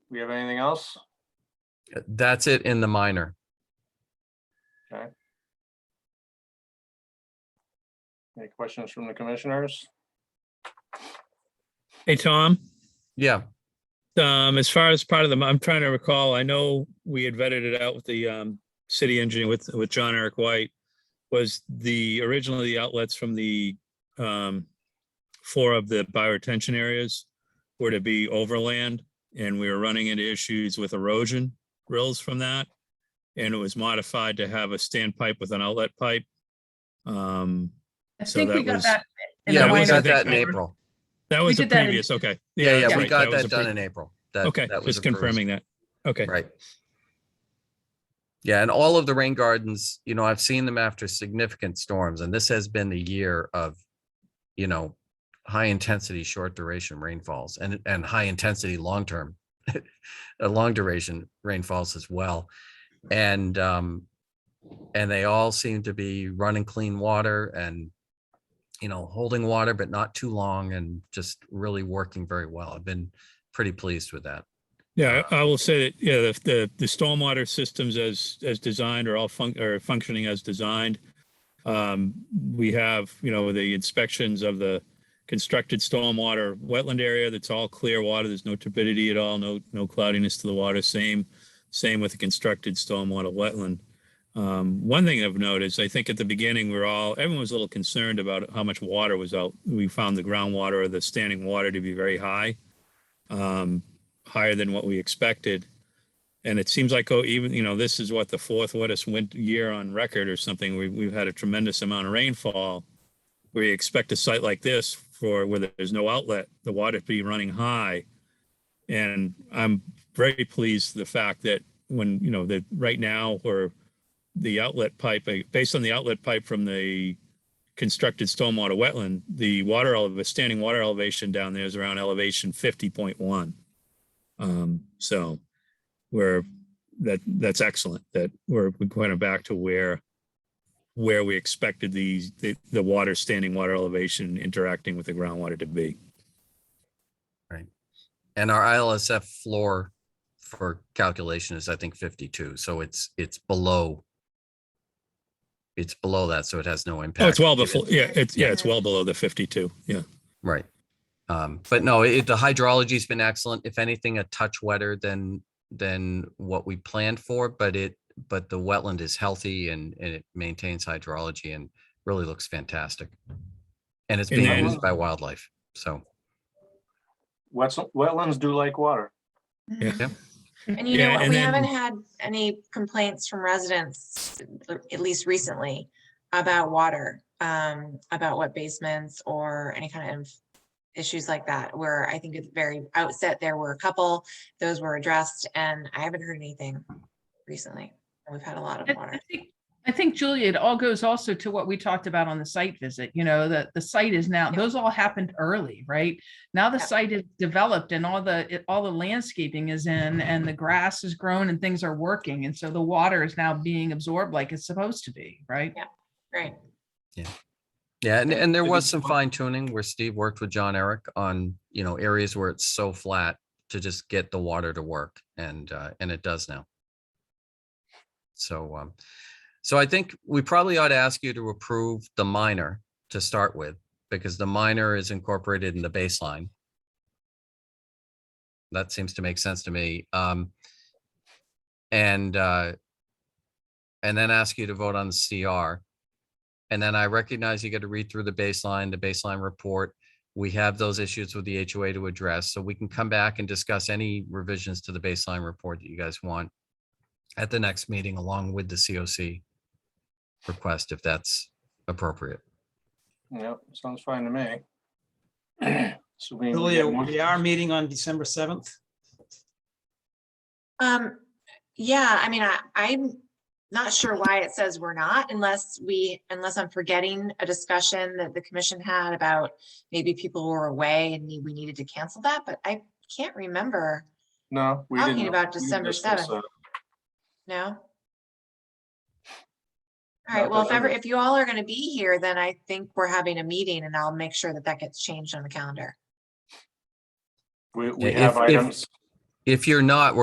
We have anything else? That's it in the minor. Okay. Any questions from the commissioners? Hey, Tom, Yeah, as far as part of the, I'm trying to recall, I know we had vetted it out with the city engineer with John Eric White. Was originally the outlets from the 4 of the bioretention areas were to be overland, and we were running into issues with erosion rills from that, and it was modified to have a standpipe with an outlet pipe. I So think we that got was- that. in the Yeah, we was, I minor got that in waiver. April. That We was the did that in- previous, okay. Yeah, that's we right, got was that a done pre- in April. That Okay, that was just approved. confirming that. Okay. Right. Yeah, and all of the rain gardens, I've seen them after significant storms, and this has been the year of, high intensity, short duration rainfalls and high intensity, long term, long duration rainfalls as well. And they all seem to be running clean water and, holding water, but not too long, and just really working very well. I've been pretty pleased with that. Yeah, I will say that, yeah, the stormwater systems as designed are all functioning as designed. We have, the inspections of the constructed stormwater wetland area. That's all clear water. There's no turbidity at all, no cloudiness to the water. Same with the constructed stormwater wetland. One thing I've noticed, I think at the beginning, everyone was a little concerned about how much water was out. We found the groundwater or the standing water to be very high. Higher than what we expected. And it seems like, even, this is what, the fourth wettest year on record or something. We've had a tremendous amount of rainfall. We expect a site like this where there's no outlet, the water to be running high. And I'm very pleased with the fact that when, that right now where the outlet pipe, based on the outlet pipe from the constructed stormwater wetland, the standing water elevation down there is around elevation 50.1. So that's excellent that we're kind of back to where we expected the standing water elevation interacting with the groundwater to be. Right. And our ILSF floor for calculation is, I think, 52. So it's below that. So it has no impact. Oh, it's well before. Yeah. It's well below the 52. Yeah. Right. But no, the hydrology's been excellent. If anything, a touch wetter than what we planned for, but the wetland is healthy and it maintains hydrology and really looks fantastic. And it's being used by wildlife. So Wetlands do like water. Yeah. And Yeah, and we then- haven't had any complaints from residents, at least recently, about water, about wet basements or any kind of issues like that, where I think at the very outset, there were a couple, those were addressed, and I haven't heard anything recently. We've had a lot of water. I think, Julia, it all goes also to what we talked about on the site visit, that the site is now, those all happened early, right? Now the site is developed and all the landscaping is in and the grass is grown and things are working. And so the water is now being absorbed like it's supposed to be, right? Yeah, right. yeah, and there was some fine tuning where Steve worked with John Eric on, areas where it's so flat to just get the water to work, and it does now. So I think we probably ought to ask you to approve the minor to start with, because the minor is incorporated in the baseline. That seems to make sense to me. And then ask you to vote on the CR. And then I recognize you got to read through the baseline report. We have those issues with the HOA to address, so we can come back and discuss any revisions to the baseline report that you guys want at the next meeting, along with the COC request, if that's appropriate. Yeah, sounds fine to me. So we Julia, get one- we are meeting on December 7th. Yeah, I mean, I'm not sure why it says we're not, unless I'm forgetting a discussion that the commission had about maybe people were away and we needed to cancel that, but I can't remember. No, we Talking didn't. about we December discussed 7th. that. No? All right, well, if you all are gonna be here, then I think we're having a meeting and I'll make sure that gets changed on the calendar. We Yeah, have items. If you're not,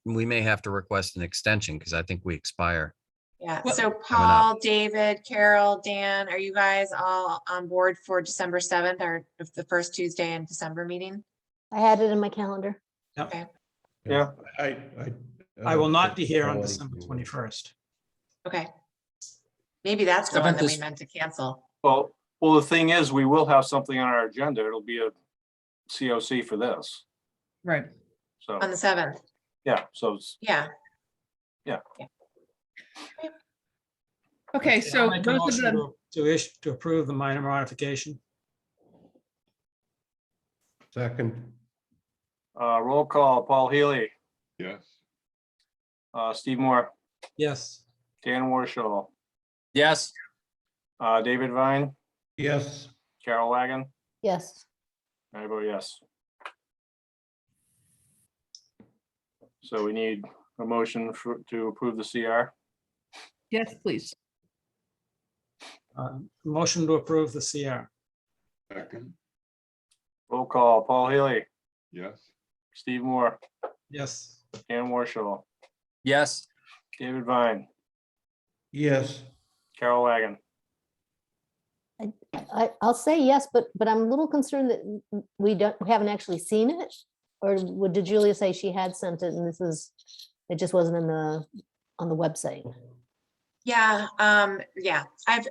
we may have to request an extension, because I think we expire. Yeah, Well- so Paul, David, Carol, Dan, are you guys all on board for December 7th, or the first Tuesday in December meeting? I had it in my calendar. Yeah. I will not be here on Quality December control. 21st. Okay. Maybe that's the one that we 7th is- meant to cancel. Well, the thing is, we will have something on our agenda. It'll be a COC for this. Right. So, On the 7th, yeah, so it's, yeah. Okay, I'll so make a those are motion the, to approve the minor modification. Second, Roll call, Paul Healy, Yes. Steve Moore, Yes. Dan Warshall, Yes. David Vine, yes, Carol Wagon, Yes, I vote yes. So we need a motion to approve the CR. Yes, please. Motion to approve the CR. Second. Roll call, Paul Healy, Yes. Steve Moore, Yes. Dan Warshall, Yes. David Vine, yes. Carol Wagon. I'll say yes, but I'm a little concerned that we haven't actually seen it. Or did Julia say she had sent it and it just wasn't on the website? Yeah, yeah.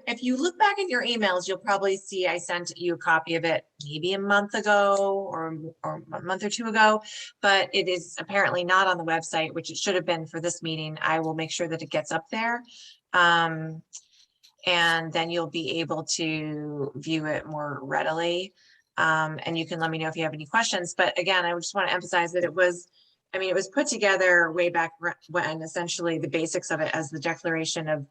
If you look back at your emails, you'll probably see I sent you a copy of it maybe a month ago or a month or two ago, but it is apparently not on the website, which it should have been for this meeting. I will make sure that it gets up there. And then you'll be able to view it more readily. And you can let me know if you have any questions. But again, I just want to emphasize that it was put together way back when essentially the basics of it as the declaration of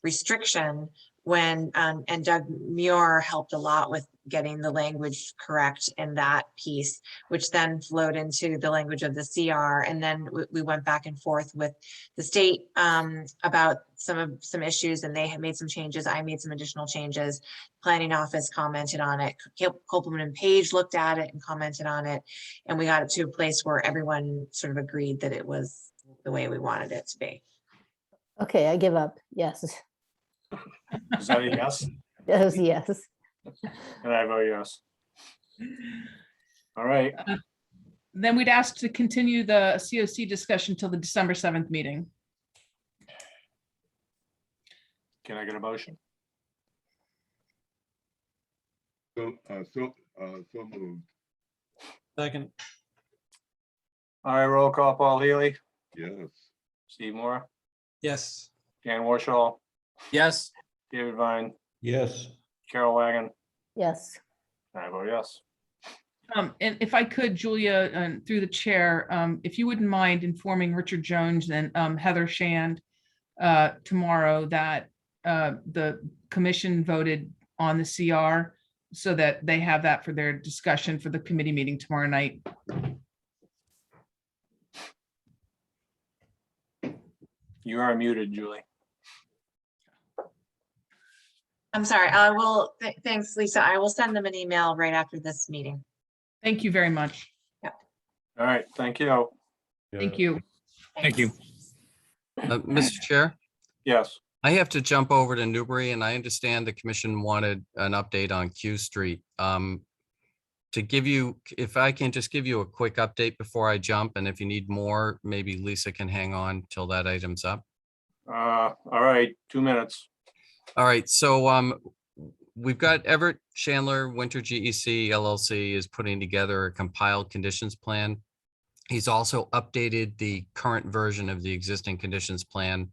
restriction when, and Doug Muir helped a lot with getting the language correct in that piece, which then flowed into the language of the CR. And then we went back and forth with the state about some issues, and they had made some changes. I made some additional changes. Planning office commented on it. Copeland and Page looked at it and commented on it. And we got it to a place where everyone sort of agreed that it was the way we wanted it to be. Okay, I give up. Yes, Is that a yes? yes, yes. And I vote yes. All right, Then we'd ask to continue the COC discussion till the December 7th meeting. can I get a motion? So moved. Second. All right, roll call, Paul Healy, Yes. Steve Moore, Yes. Dan Warshall, Yes. David Vine, Yes, Carol Wagon, Yes, I vote yes. And if I could, Julia, through the chair, if you wouldn't mind informing Richard Jones and Heather Shand tomorrow that the commission voted on the CR so that they have that for their discussion for the committee meeting tomorrow night. You are muted, Julie. I'm sorry, I will, thanks, Lisa. I will send them an email right after this meeting. Thank you very much. All right, thank you. Thank you. Thank you. Mr. Chair, Yes, I have to jump over to Newbury, and I understand the commission wanted an update on Q Street. To give you, if I can just give you a quick update before I jump, and if you need more, maybe Lisa can hang on till that item's up. all right, 2 minutes. All right, so we've got Everett Chandler Winter GEC LLC is putting together a compiled conditions plan. He's also updated the current version of the existing conditions plan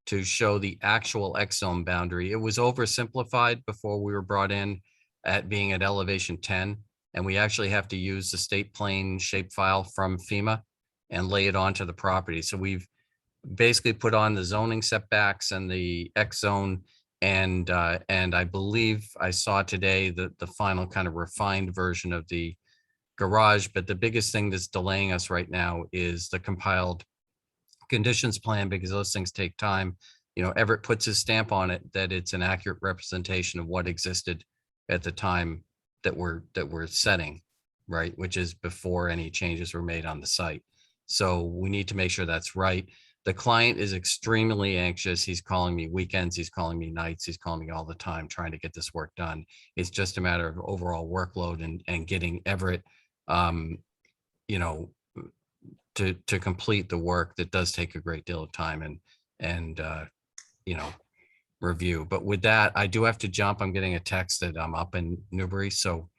to show the actual X zone boundary. It was oversimplified before we were brought in at being at elevation 10, and we actually have to use the state plane shapefile from FEMA and lay it onto the property. So we've basically put on the zoning setbacks and the X zone. And I believe I saw today the final kind of refined version of the garage, but the biggest thing that's delaying us right now is the compiled conditions plan, because those things take time. You know, Everett puts his stamp on it that it's an accurate representation of what existed at the time that we're setting, right? Which is before any changes were made on the site. So we need to make sure that's right. The client is extremely anxious. He's calling me weekends. He's calling me nights. He's calling me all the time trying to get this work done. It's just a matter of overall workload and getting Everett, you know, to complete the work that does take a great deal of time and you know, review. But with that, I do have to jump. I'm getting a text that I'm up in Newbury. So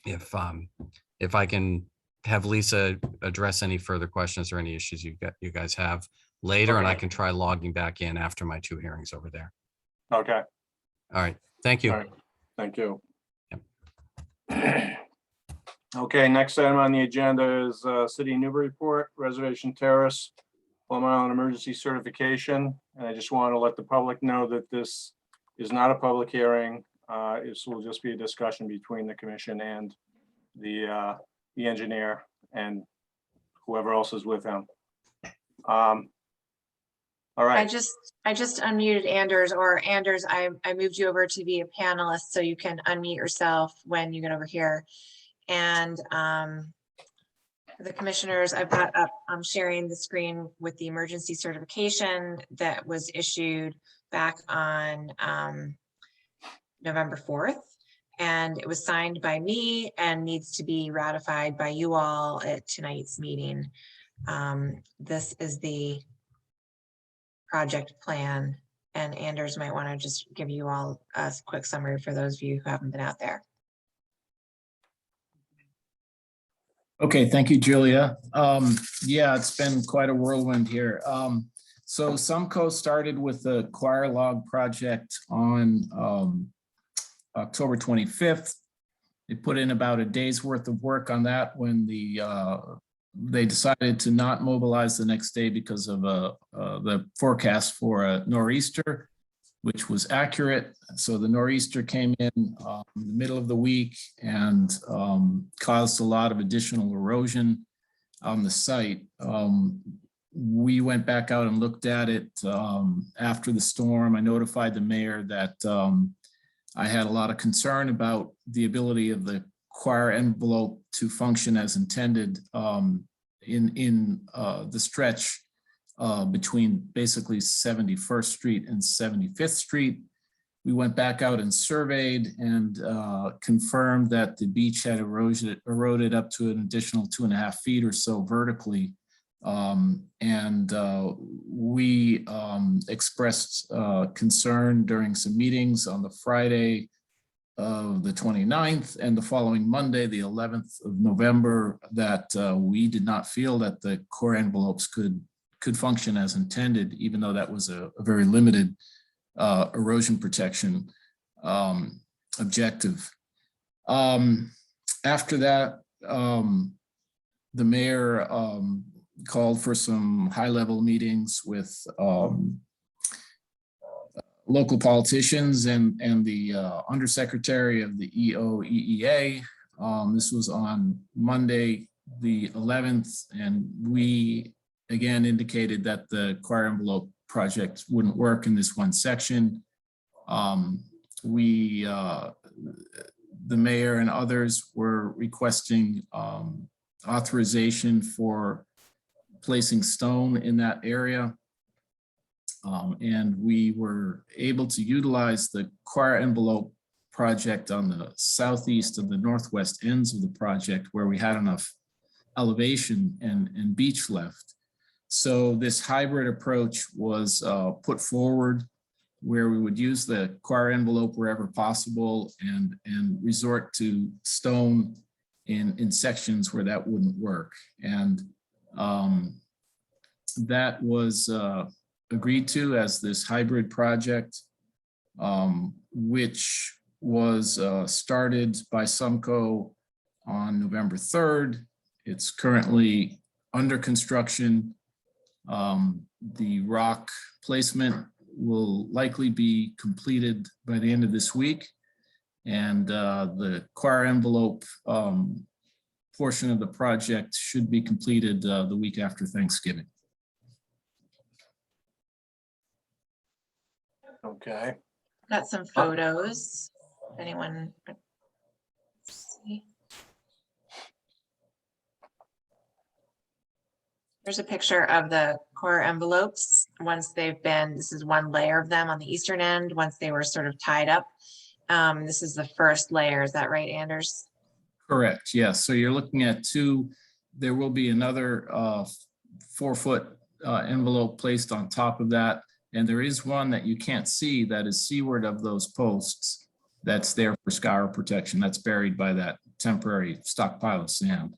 if I can have Lisa address any further questions or any issues you guys have later, and I Okay. can try logging back in after my 2 hearings over there. Okay, All right, thank you. all right, thank you. Yep. Okay, next item on the agenda is City of Newburyport, Reservation Terrace, Plum Island Emergency Certification. And I just want to let the public know that this is not a public hearing. This will just be a discussion between the commission and the engineer and whoever else is with him. All I right, just unmuted Anders, or Anders, I moved you over to be a panelist so you can unmute yourself when you get over here. And the commissioners, I've got up, I'm sharing the screen with the emergency certification that was issued back on November 4th. And it was signed by me and needs to be ratified by you all at tonight's meeting. This is the project plan, and Anders might want to just give you all a quick summary for those of you who haven't been out there. Okay, thank you, Julia. Yeah, it's been quite a whirlwind here. So Sumco started with the Choir Log project on October 25th. They put in about a day's worth of work on that when they decided to not mobilize the next day because of the forecast for a nor'easter, which was accurate. So the nor'easter came in the middle of the week and caused a lot of additional erosion on the site. We went back out and looked at it after the storm. I notified the mayor that I had a lot of concern about the ability of the choir envelope to function as intended in the stretch between basically 71st Street and 75th Street. We went back out and surveyed and confirmed that the beach had eroded up to an additional 2.5 feet or so vertically. We expressed concern during some meetings on the Friday of the 29th and the following Monday, the 11th of November, that we did not feel that the core envelopes could function as intended, even though that was a very limited erosion protection objective. After that, the mayor called for some high-level meetings with local politicians and the undersecretary of the EOEEA. This was on Monday, the 11th, and we again indicated that the choir envelope project wouldn't work in this one section. The mayor and others were requesting authorization for placing stone in that area. And we were able to utilize the choir envelope project on the southeast and the northwest ends of the project where we had enough elevation and beach left. So this hybrid approach was put forward where we would use the choir envelope wherever possible and resort to stone in sections where that wouldn't work. And that was agreed to as this hybrid project, which was started by Sumco on November 3rd. It's currently under construction. The rock placement will likely be completed by the end of this week. And the choir envelope portion of the project should be completed the week after Thanksgiving. okay. Got some photos. If anyone. Let's see. Here's a picture of the core envelopes. Once they've been, this is one layer of them on the eastern end, once they were sort of tied up. This is the first layer. Is that right, Anders? Correct, yes. So you're looking at two. There will be another 4-foot envelope placed on top of that. And there is one that you can't see that is seaward of those posts. That's there for scour protection. That's buried by that temporary stockpile of sand.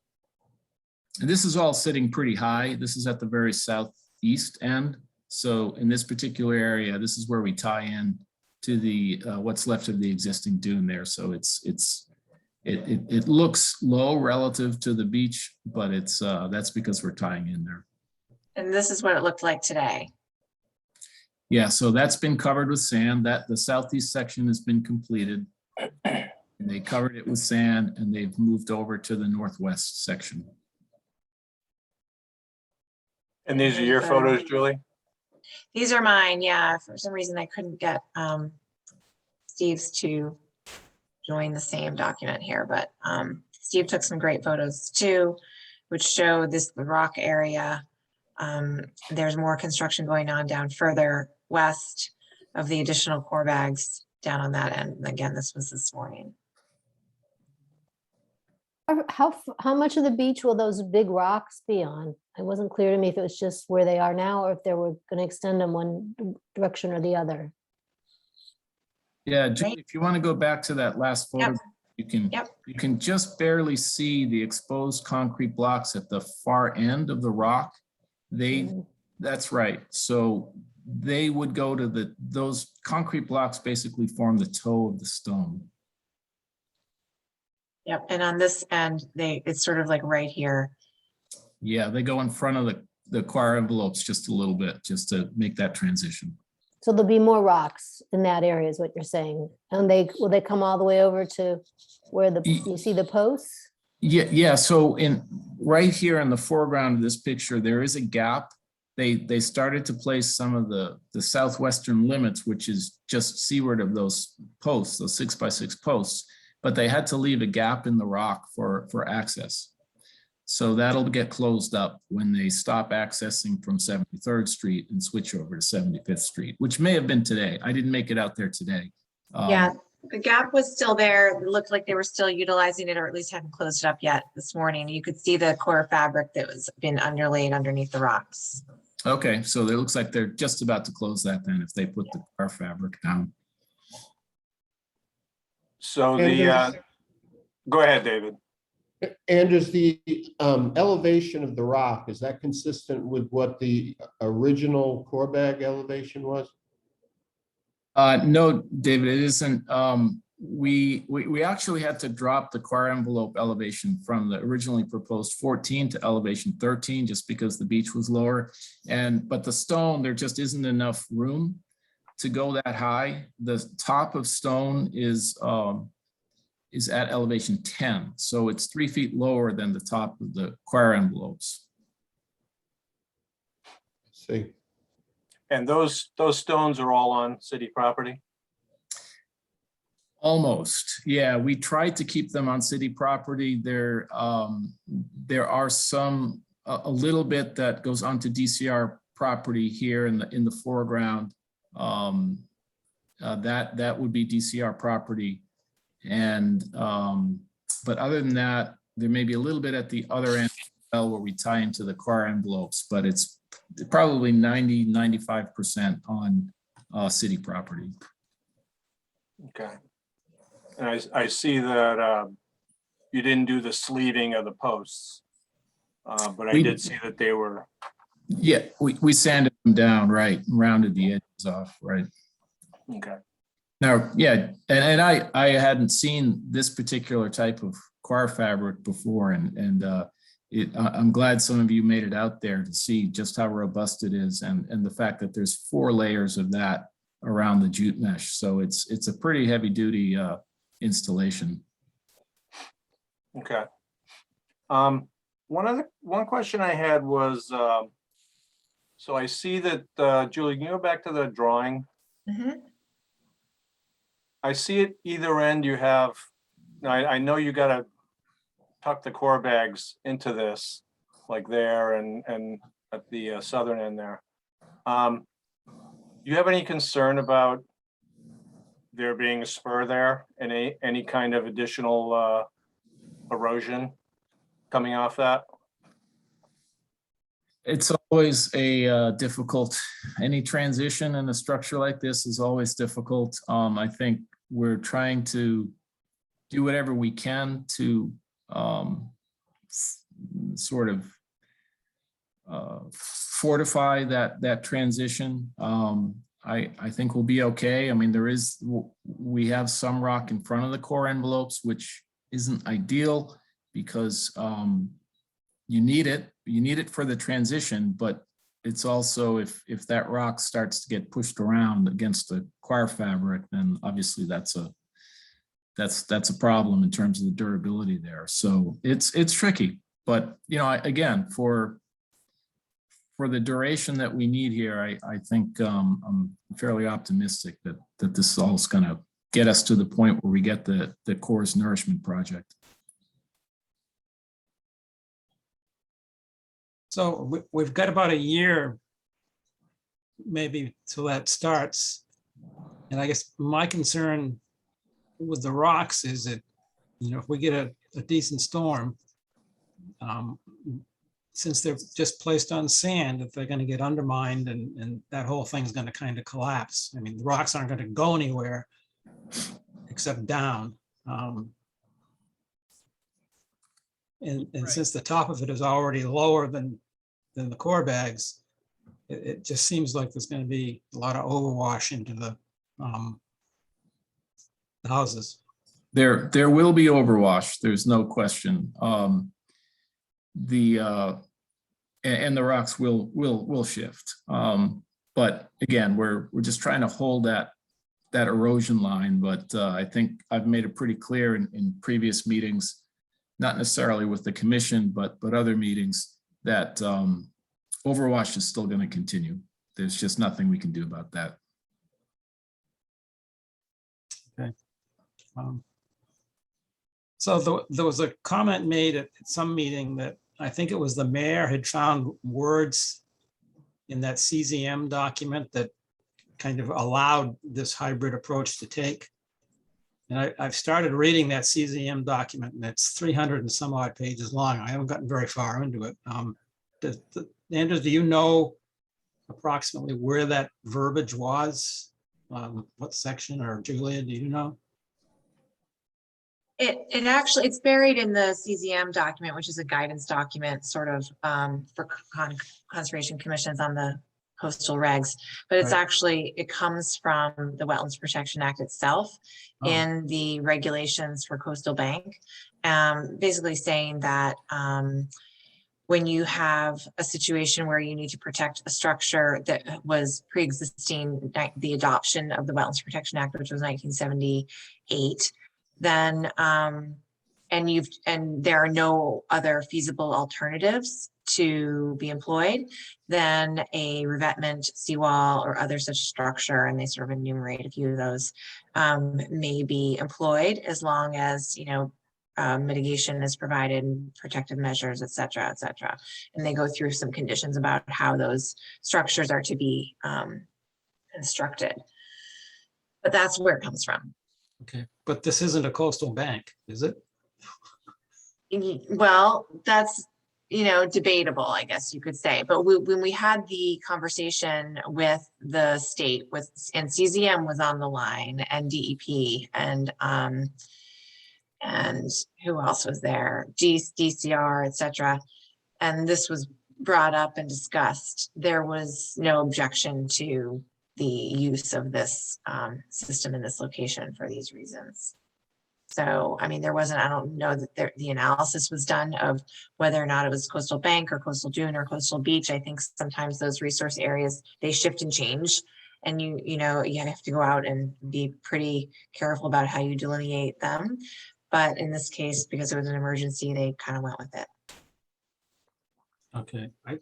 And this is all sitting pretty high. This is at the very southeast end. So in this particular area, this is where we tie in to the what's left of the existing dune there. So it's it looks low relative to the beach, but it's, that's because we're tying in there. And this is what it looked like today. Yeah, so that's been covered with sand. That the southeast section has been completed. And they covered it with sand and they've moved over to the northwest section. And these are your photos, Julie? These are mine, yeah. For some reason, I couldn't get Steve's to join the same document here, but Steve took some great photos too, which show the rock area. There's more construction going on down further west of the additional core bags down on that end. And again, this was this morning. How much of the beach will those big rocks be on? It wasn't clear to me if it was just where they are now or if they were going to extend them one direction or the other. Yeah, Julie, if you want to go back to that last photo, you can just barely see the exposed concrete blocks at the far end of the rock. That's right. So they would go to those concrete blocks basically form the toe of the stone. Yep, and on this end, it's sort of like right here. Yeah, they go in front of the choir envelopes just a little bit, just to make that transition. So there'll be more rocks in that area is what you're saying. And will they come all the way over to where you see the posts? Yeah. So right here in the foreground of this picture, there is a gap. They started to place some of the southwestern limits, which is just seaward of those posts, those 6x6 posts, but they had to leave a gap in the rock for access. So that'll get closed up when they stop accessing from 73rd Street and switch over to 75th Street, which may have been today. I didn't make it out there today. Yeah, the gap was still there. It looked like they were still utilizing it, or at least hadn't closed it up yet this morning. You could see the core fabric that was been underlaid underneath the rocks. Okay, so it looks like they're just about to close that then if they put the core fabric down. So go ahead, David. And is the elevation of the rock, is that consistent with what the original core bag elevation was? No, David, it isn't. We actually had to drop the core envelope elevation from the originally proposed 14 to elevation 13 just because the beach was lower. But the stone, there just isn't enough room to go that high. The top of stone is at elevation 10. So it's 3 feet lower than the top of the choir envelopes. See. And those stones are all on city property? Almost, yeah. We tried to keep them on city property. There are some, a little bit that goes onto DCR property here in the foreground. That would be DCR property. And but other than that, there may be a little bit at the other end where we tie into the core envelopes, but it's probably 95% on city property. Okay. And I see that you didn't do the sleeving of the posts, but I did see that they were. Yeah, we sanded them down, right, rounded the edges off, right. Okay. Now, yeah, and I hadn't seen this particular type of choir fabric before, and I'm glad some of you made it out there to see just how robust it is, and the fact that there's 4 layers of that around the jute mesh. So it's a pretty heavy duty installation. Okay. One question I had was, so I see that Julie, can you go back to the drawing? Mm-hmm. I see at either end you have, I know you gotta tuck the core bags into this, like there and at the southern end there. Do you have any concern about there being a spur there and any kind of additional erosion coming off that? It's always a difficult, any transition in a structure like this is always difficult. I think we're trying to do whatever we can to sort of fortify that transition. I think we'll be okay. I mean, we have some rock in front of the core envelopes, which isn't ideal because you need it for the transition, but it's also if that rock starts to get pushed around against the choir fabric, then obviously that's a problem in terms of the durability there. So it's tricky, but again, for the duration that we need here, I think I'm fairly optimistic that this all is going to get us to the point where we get the Corps nourishment project. So we've got about a year maybe till that starts. And I guess my concern with the rocks is that, if we get a decent storm, since they're just placed on sand, if they're going to get undermined and that whole thing's going to kind of collapse. I mean, the rocks aren't going to go anywhere except down. And since the top of it is already lower than the core bags, it just seems like there's going to be a lot of overwash into the houses. There will be overwash. There's no question. And the rocks will shift. But again, we're just trying to hold that erosion line. But I think I've made it pretty clear in previous meetings, not necessarily with the commission, but other meetings, that overwash is still going to continue. There's just nothing we can do about that. Okay. So there was a comment made at some meeting that I think it was the mayor had found words in that CZM document that kind of allowed this hybrid approach to take. And I've started reading that CZM document, and it's 300 and some odd pages long. I haven't gotten very far into it. Andrews, do you know approximately where that verbiage was? What section, or Julia, do you know? It actually, it's buried in the CZM document, which is a guidance document sort of for conservation commissions on the coastal regs, but it's Right. actually, it comes from the Wetlands Protection Act itself in the regulations for coastal bank, basically saying that when you have a situation where you need to protect a structure that was pre-existing the adoption of the Wetlands Protection Act, which was 1978, then and there are no other feasible alternatives to be employed, then a revetment, seawall, or other such structure, and they sort of enumerate a few of those, may be employed as long as mitigation is provided, protective measures, et cetera, et cetera. And they go through some conditions about how those structures are to be constructed. But that's where it comes from. Okay, but this isn't a coastal bank, is it? Well, that's, debatable, I guess you could say. But when we had the conversation with the state, and CZM was on the line, and DEP, and who else was there? DCR, et cetera. And this was brought up and discussed. There was no objection to the use of this system in this location for these reasons. So, I mean, there wasn't, I don't know that the analysis was done of whether or not it was coastal bank or coastal dune or coastal beach. I think sometimes those resource areas, they shift and change. And you have to go out and be pretty careful about how you delineate them. But in this case, because it was an emergency, they kind of went with it. Okay, I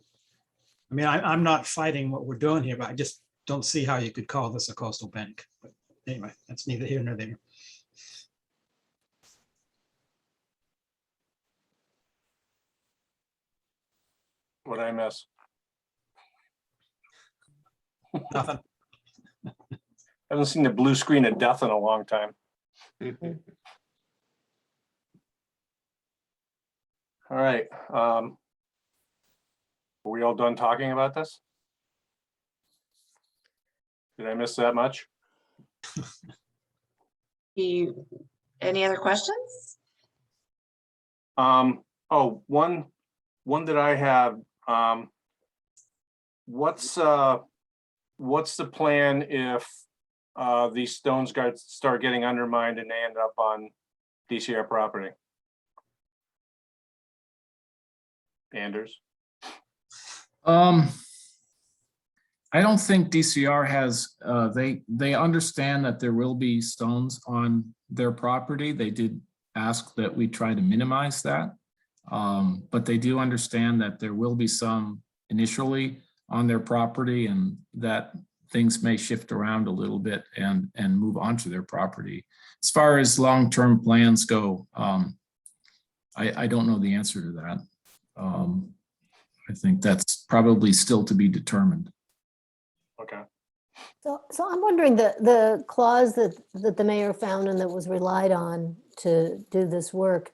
mean, I'm not fighting what we're doing here, but I just don't see how you could call this a coastal bank. But anyway, that's neither here nor there. What'd I miss? Nothing. Haven't seen the blue screen of death in a long time. All right. Are we all done talking about this? Did I miss that much? Any other questions? Oh, one that I have, what's the plan if these stones start getting undermined and they end up on DCR property? Anders? I don't think DCR has, they understand that there will be stones on their property. They did ask that we try to minimize that. But they do understand that there will be some initially on their property and that things may shift around a little bit and move onto their property. As far as long-term plans go, I don't know the answer to that. I think that's probably still to be determined. Okay. So I'm wondering, the clause that the mayor found and that was relied on to do this work,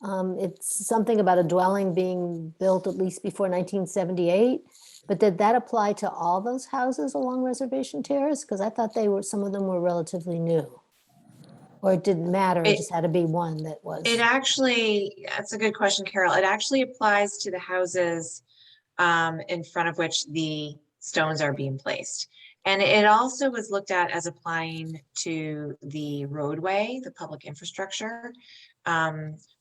it's something about a dwelling being built at least before 1978. But did that apply to all those houses along Reservation Terrace? Because I thought some of them were relatively new. Or it didn't matter, it just had to be one that was. It actually, that's a good question, Carol. It actually applies to the houses in front of which the stones are being placed. And it also was looked at as applying to the roadway, the public infrastructure,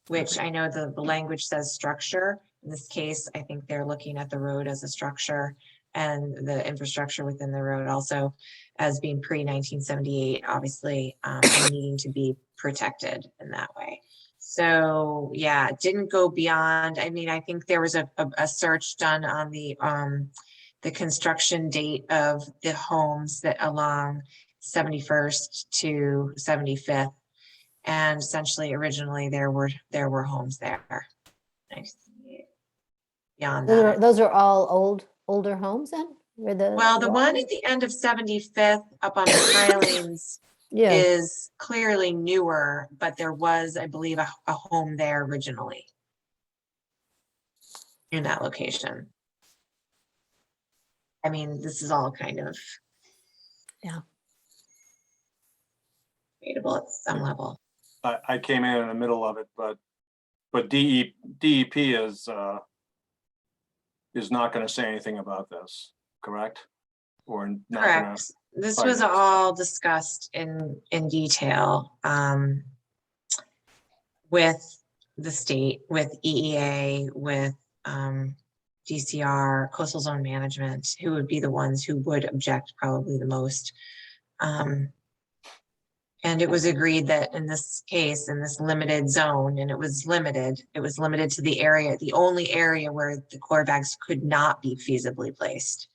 which I know the language says structure. In this case, I think they're looking at the road as a structure and the infrastructure within the road also as being pre-1978, obviously, and needing to be protected in that way. So yeah, it didn't go beyond. I mean, I think there was a search done on the construction date of the homes that along 71st to 75th. And essentially, originally there were homes there. Beyond that. Those are all older homes then? Well, the one at the end of 75th up on the pilings Yeah. is clearly newer, but there was, I believe, a home there originally in that location. I mean, this is all kind of debatable at some level. I came in the middle of it, but DEP is not going to say anything about this, correct? Or not gonna Correct. This fight was it. all discussed in detail with the state, with EEA, with DCR, Coastal Zone Management, who would be the ones who would object probably the most. And it was agreed that in this case, in this limited zone, and it was limited to the area, the only area where the core bags could not be feasibly placed.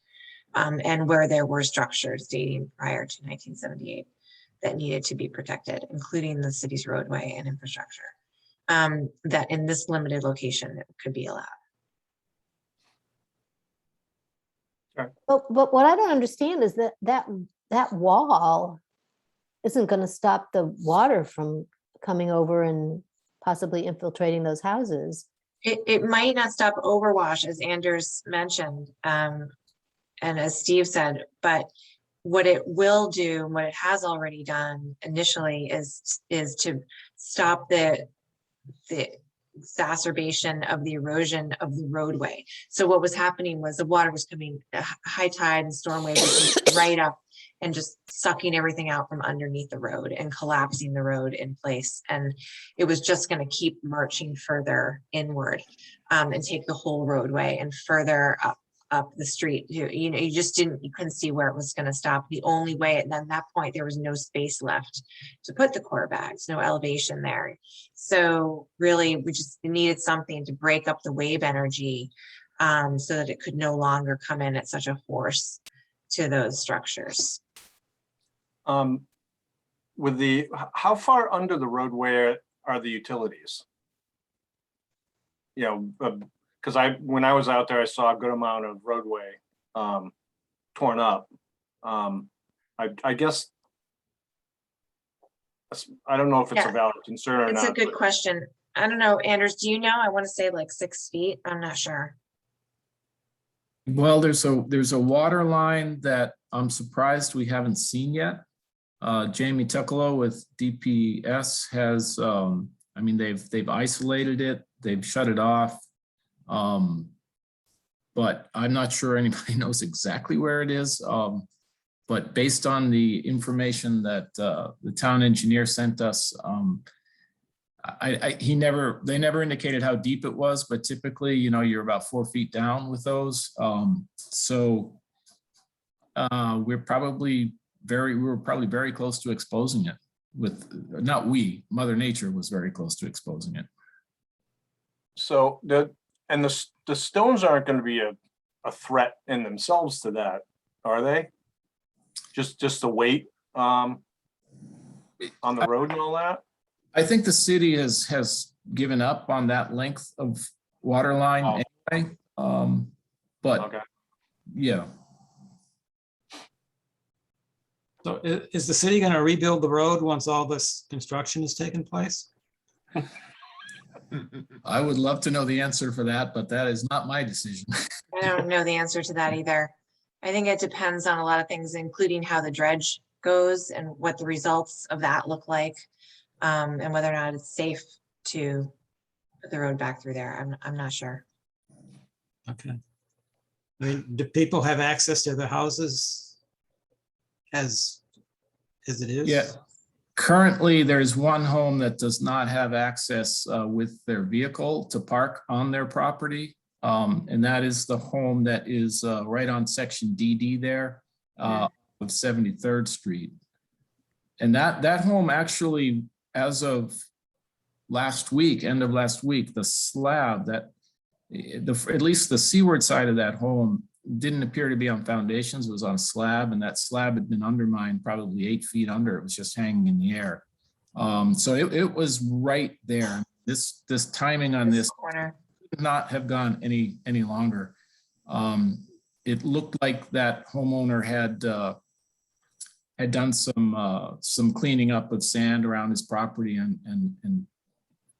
And where there were structures dating prior to 1978 that needed to be protected, including the city's roadway and infrastructure, that in this limited location it could be allowed. But what I don't understand is that wall isn't going to stop the water from coming over and possibly infiltrating those houses. It might not stop overwash, as Anders mentioned, and as Steve said, but what it will do, what it has already done initially, is to stop the exacerbation of the erosion of the roadway. So what was happening was the water was coming, high tide and storm waves was coming right up and just sucking everything out from underneath the road and collapsing the road in place. And it was just going to keep marching further inward and take the whole roadway and further up the street. You know, you couldn't see where it was going to stop. The only way, and then at that point, there was no space left to put the core bags, no elevation there. So really, we just needed something to break up the wave energy so that it could no longer come in at such a force to those structures. How far under the roadway are the utilities? You know, because when I was out there, I saw a good amount of roadway torn up. I guess I don't know if it's a valid concern or not. It's a good question. I don't know, Anders, do you know? I want to say like 6 feet. I'm not sure. Well, there's a water line that I'm surprised we haven't seen yet. Jamie Tuckalo with DPS has, I mean, they've isolated it, they've shut it off. But I'm not sure anybody knows exactly where it is. But based on the information that the town engineer sent us, they never indicated how deep it was, but typically, you know, you're about 4 feet down with those. So we were probably very close to exposing it Mother Nature was very close to exposing it. So the stones aren't going to be a threat in themselves to that, are they? Just the weight on the road and all that? I think the city has given up on that length of water line anyway. But Okay. yeah. So is the city going to rebuild the road once all this construction has taken place? I would love to know the answer for that, but that is not my decision. I don't know the answer to that either. I think it depends on a lot of things, including how the dredge goes and what the results of that look like, and whether or not it's safe to put the road back through there. I'm not sure. Okay. I mean, do people have access to the houses as it is? Yeah. Currently, there's one home that does not have access with their vehicle to park on their property. And that is the home that is right on section DD there of 73rd Street. And that home actually, as of last week, end of last week, the slab that at least the seaward side of that home didn't appear to be on foundations, it was on a slab, and that slab had been undermined probably 8 feet under. It was just hanging in the air. So it was right there. This timing on this corner could not have gone any longer. It looked like that homeowner had done some cleaning up of sand around his property and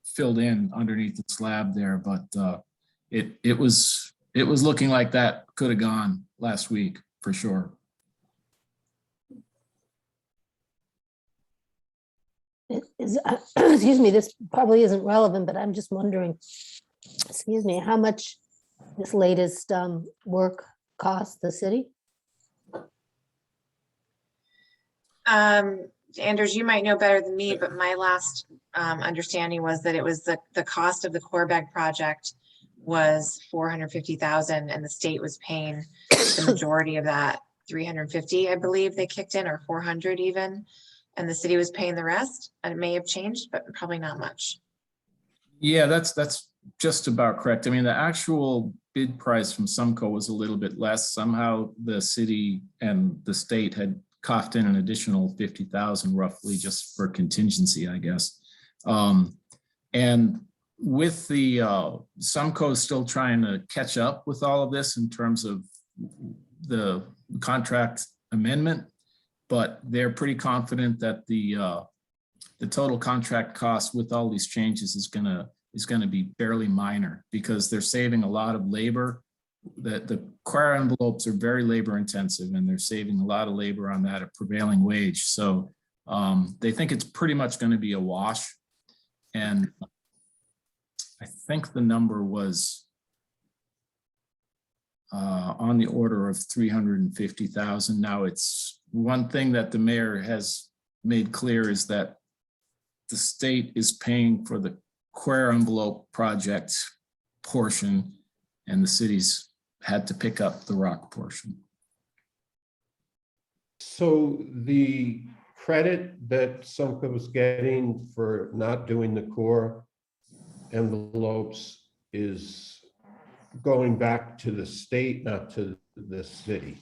filled in underneath the slab there, but it was looking like that could have gone last week for sure. Excuse me, this probably isn't relevant, but I'm just wondering, excuse me, how much this latest work cost the city? Anders, you might know better than me, but my last understanding was that it was the cost of the core bag project was 450,000 and the state was paying the majority of that, 350, I believe they kicked in, or 400 even, and the city was paying the rest. And it may have changed, but probably not much. Yeah, that's just about correct. I mean, the actual bid price from Sumco was a little bit less. Somehow the city and the state had coughed in an additional 50,000 roughly just for contingency, I guess. And with the Sumco still trying to catch up with all of this in terms of the contract amendment, but they're pretty confident that the total contract cost with all these changes is gonna be fairly minor because they're saving a lot of labor. The coir envelopes are very labor intensive and they're saving a lot of labor on that at prevailing wage. So they think it's pretty much going to be a wash. And I think the number was on the order of 350,000. Now, it's one thing that the mayor has made clear is that the state is paying for the coir envelope project portion and the city's had to pick up the rock portion. So the credit that Sumco was getting for not doing the core envelopes is going back to the state, not to the city.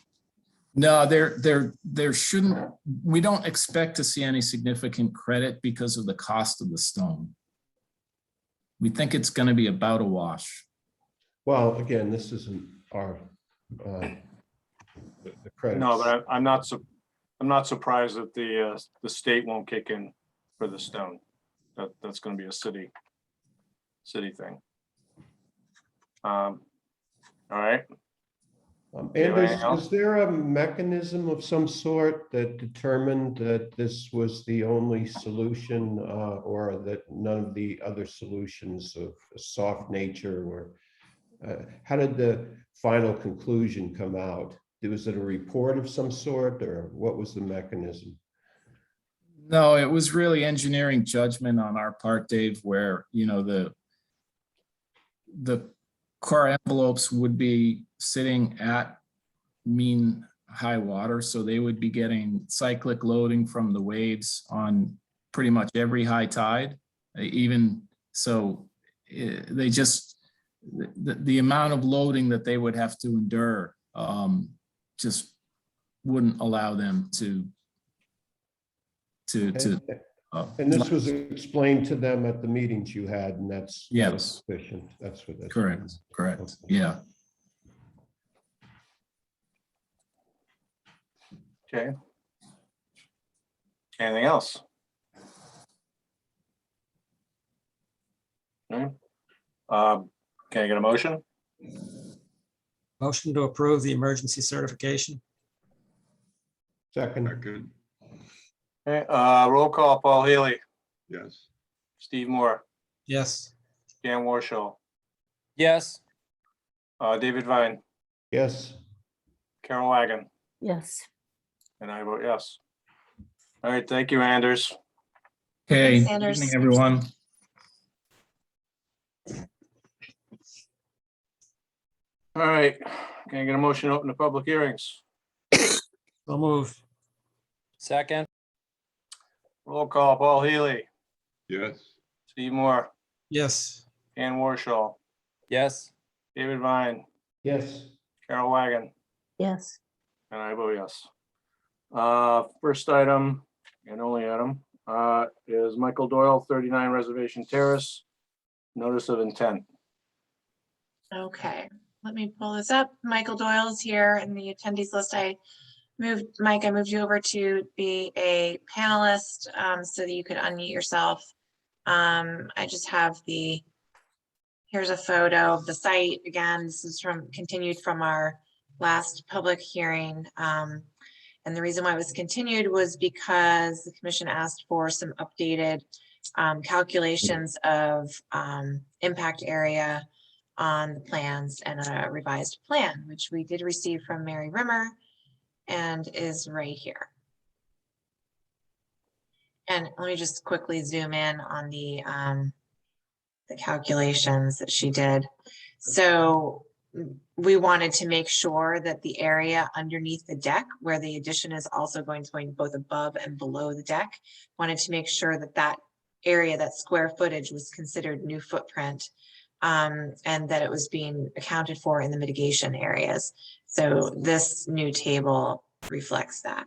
No, there shouldn't, we don't expect to see any significant credit because of the cost of the stone. We think it's going to be about a wash. Well, again, this isn't our the credit. No, but I'm not surprised that the state won't kick in for the stone. That's going to be a city thing. All right. And is there a mechanism of some sort that determined that this was the only solution, or that none of the other solutions of a soft nature were? How did the final conclusion come out? Was it a report of some sort, or what was the mechanism? No, it was really engineering judgment on our part, Dave, where, the core envelopes would be sitting at mean high water, so they would be getting cyclic loading from the waves on pretty much every high tide. Even so, they just, the amount of loading that they would have to endure just wouldn't allow them to. And this was explained to them at the meetings you had, and that's Yes. sufficient. That's what that's. Correct, yeah. Okay. Anything else? No? Can I get a motion? Motion to approve the emergency certification. Second, Second, Okay, roll call, Paul Healy, yes. Steve Moore, Yes. Dan Warshall, Yes. David Vine, yes. Carol Wagon, Yes. and I vote yes. All right, thank you, Anders. Okay, Thanks, Anders. evening, everyone. All right, can I get a motion to open the public hearings? So moved. Second. Roll call, Paul Healy, Yes. Steve Moore, Yes. Dan Warshall, Yes. David Vine, Yes. Carol Wagon, Yes. and I vote yes. First item and only item is Michael Doyle, 39 Reservation Terrace, notice of intent. Okay, let me pull this up. Michael Doyle is here in the attendees list. I moved you over to be a panelist so that you could unmute yourself. I just have here's a photo of the site. Again, this is continued from our last public hearing. And the reason why it was continued was because the commission asked for some updated calculations of impact area on the plans and a revised plan, which we did receive from Mary Rimmer and is right here. And let me just quickly zoom in on the calculations that she did. So we wanted to make sure that the area underneath the deck, where the addition is also going both above and below the deck, wanted to make sure that that area, that square footage, was considered new footprint, and that it was being accounted for in the mitigation areas. So this new table reflects that.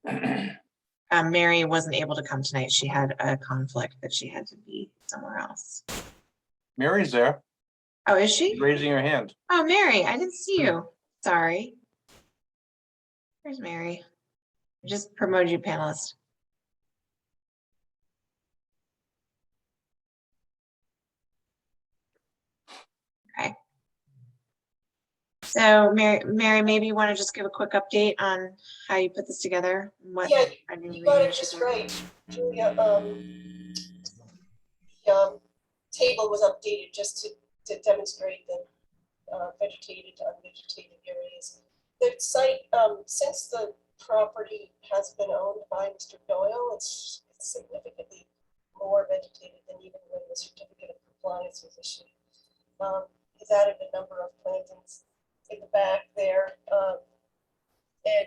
Okay. Mary wasn't able to come tonight. She had a conflict that she had to be somewhere else. Mary's there, Oh, is she? raising her hand. Oh, Mary, I didn't see you. Sorry. There's Mary. I just promoted you panelist. Okay. So Mary, maybe you want to just give a quick update on how you put this together? What Yeah, our new you got it regulations just are? right, Julia. The table was updated just to demonstrate the vegetated to unvegetated areas. The site, since the property has been owned by Mr. Doyle, it's significantly more vegetated than even when the certificate of compliance was issued. He's added a number of plantings in the back there. And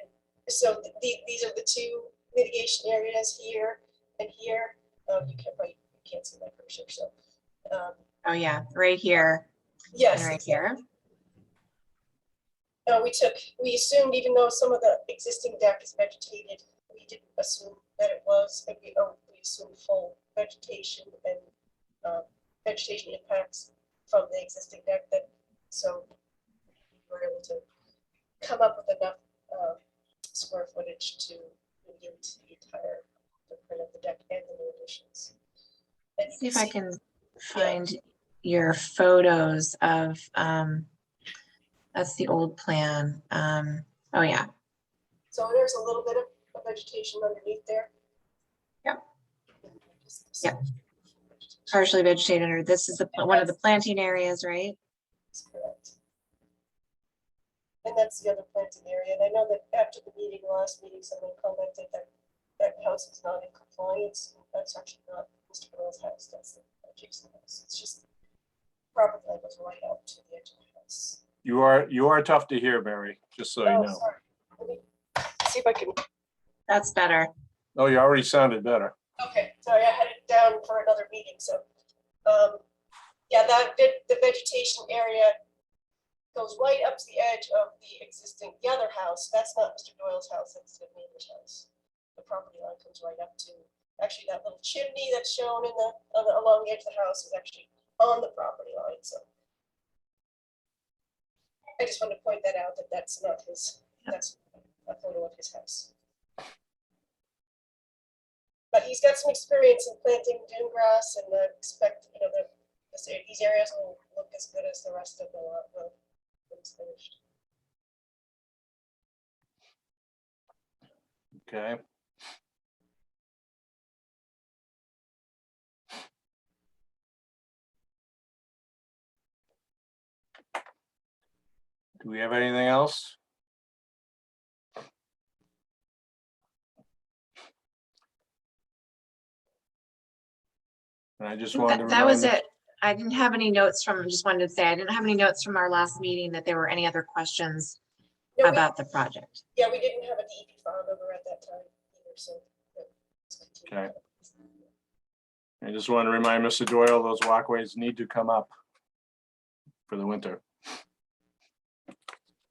so these are the two mitigation areas here and here. You can't see my cursor, so. Oh yeah, right here. Yes. And right here. We assumed, even though some of the existing deck is vegetated, we didn't assume that it was, and we assumed full vegetation and vegetation impacts from the existing deck. So we were able to come up with enough square footage to mitigate the entire footprint of the deck and the new additions. And you See if I can yeah. find your photos of, that's the old plan. Oh yeah. So there's a little bit of vegetation underneath there. Yep. Yep. partially vegetated, or this is the, one of the planting areas, right? That's correct. And that's the other planting area. And I know that after the meeting, last meeting, someone commented that that house is not in compliance. That's actually not Mr. Doyle's house. That's the adjacent house. It's just property line goes right up to the edge of the house. You are tough to hear, Mary, just so you know. Sorry. Let me see if I can. That's better. Oh, you already sounded better. Okay, sorry, I had it down for another meeting, so, yeah, the vegetation area goes right up to the edge of the existing, the other house. That's not Mr. Doyle's house, that's the neighbor's house. The property line comes right up to, actually, that little chimney that's shown in along the edge of the house is actually on the property line, so. I just wanted to point that out, that that's not his, that's a photo of his house. But he's got some experience in planting dune grass, and I expect, you know, these areas will look as good as the rest of the lot will when it's finished. Okay. Do we have anything else? And I just wanted to That was remind- it. I didn't have any notes from, just wanted to say, I didn't have any notes from our last meeting that there were any other questions No, about the project. Yeah, we didn't have a DEP file number at that time either, so. Okay. I just want to remind Mr. Doyle, those walkways need to come up for the winter.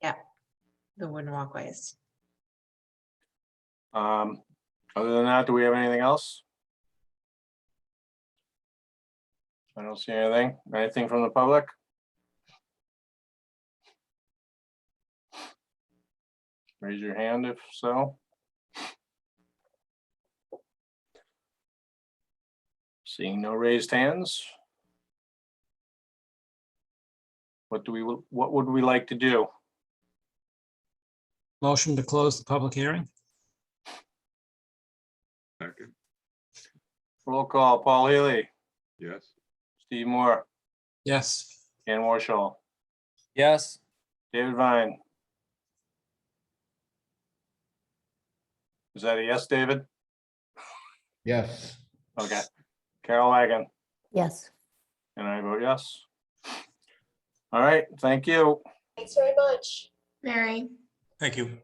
Yeah, the wooden walkways. Other than that, do we have anything else? I don't see anything. Anything from the public? Raise your hand if so. Seeing no raised hands. What would we like to do? Motion to close the public hearing? Second, Roll call, Paul Healy, yes. Steve Moore, Yes. Ken Warshall, Yes. David Vine. Is that a yes, David? Yes. Okay. Carol Wagon, Yes. and I vote yes. All right, thank you. Thanks very much. Mary, Thank you.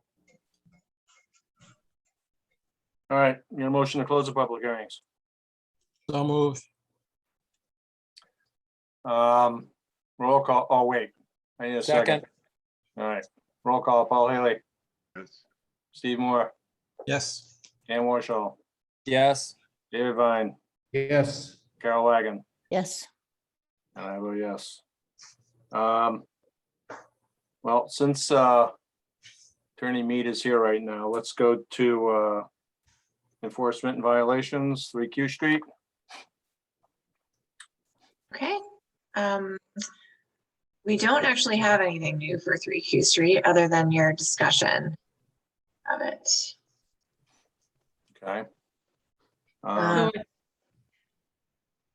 All right, your motion to close the public hearings. So moved. Roll call, oh, wait, I need a second. Second. All right, roll call, Paul Haley, Yes. Steve Moore, Yes. Ken Warshall, Yes. David Vine, Yes. Carol Wagon, Yes. and I vote yes. Well, since Attorney Mead is here right now, let's go to enforcement and violations, 3Q Street. okay. We don't actually have anything new for 3Q Street other than your discussion of it. Okay. Um,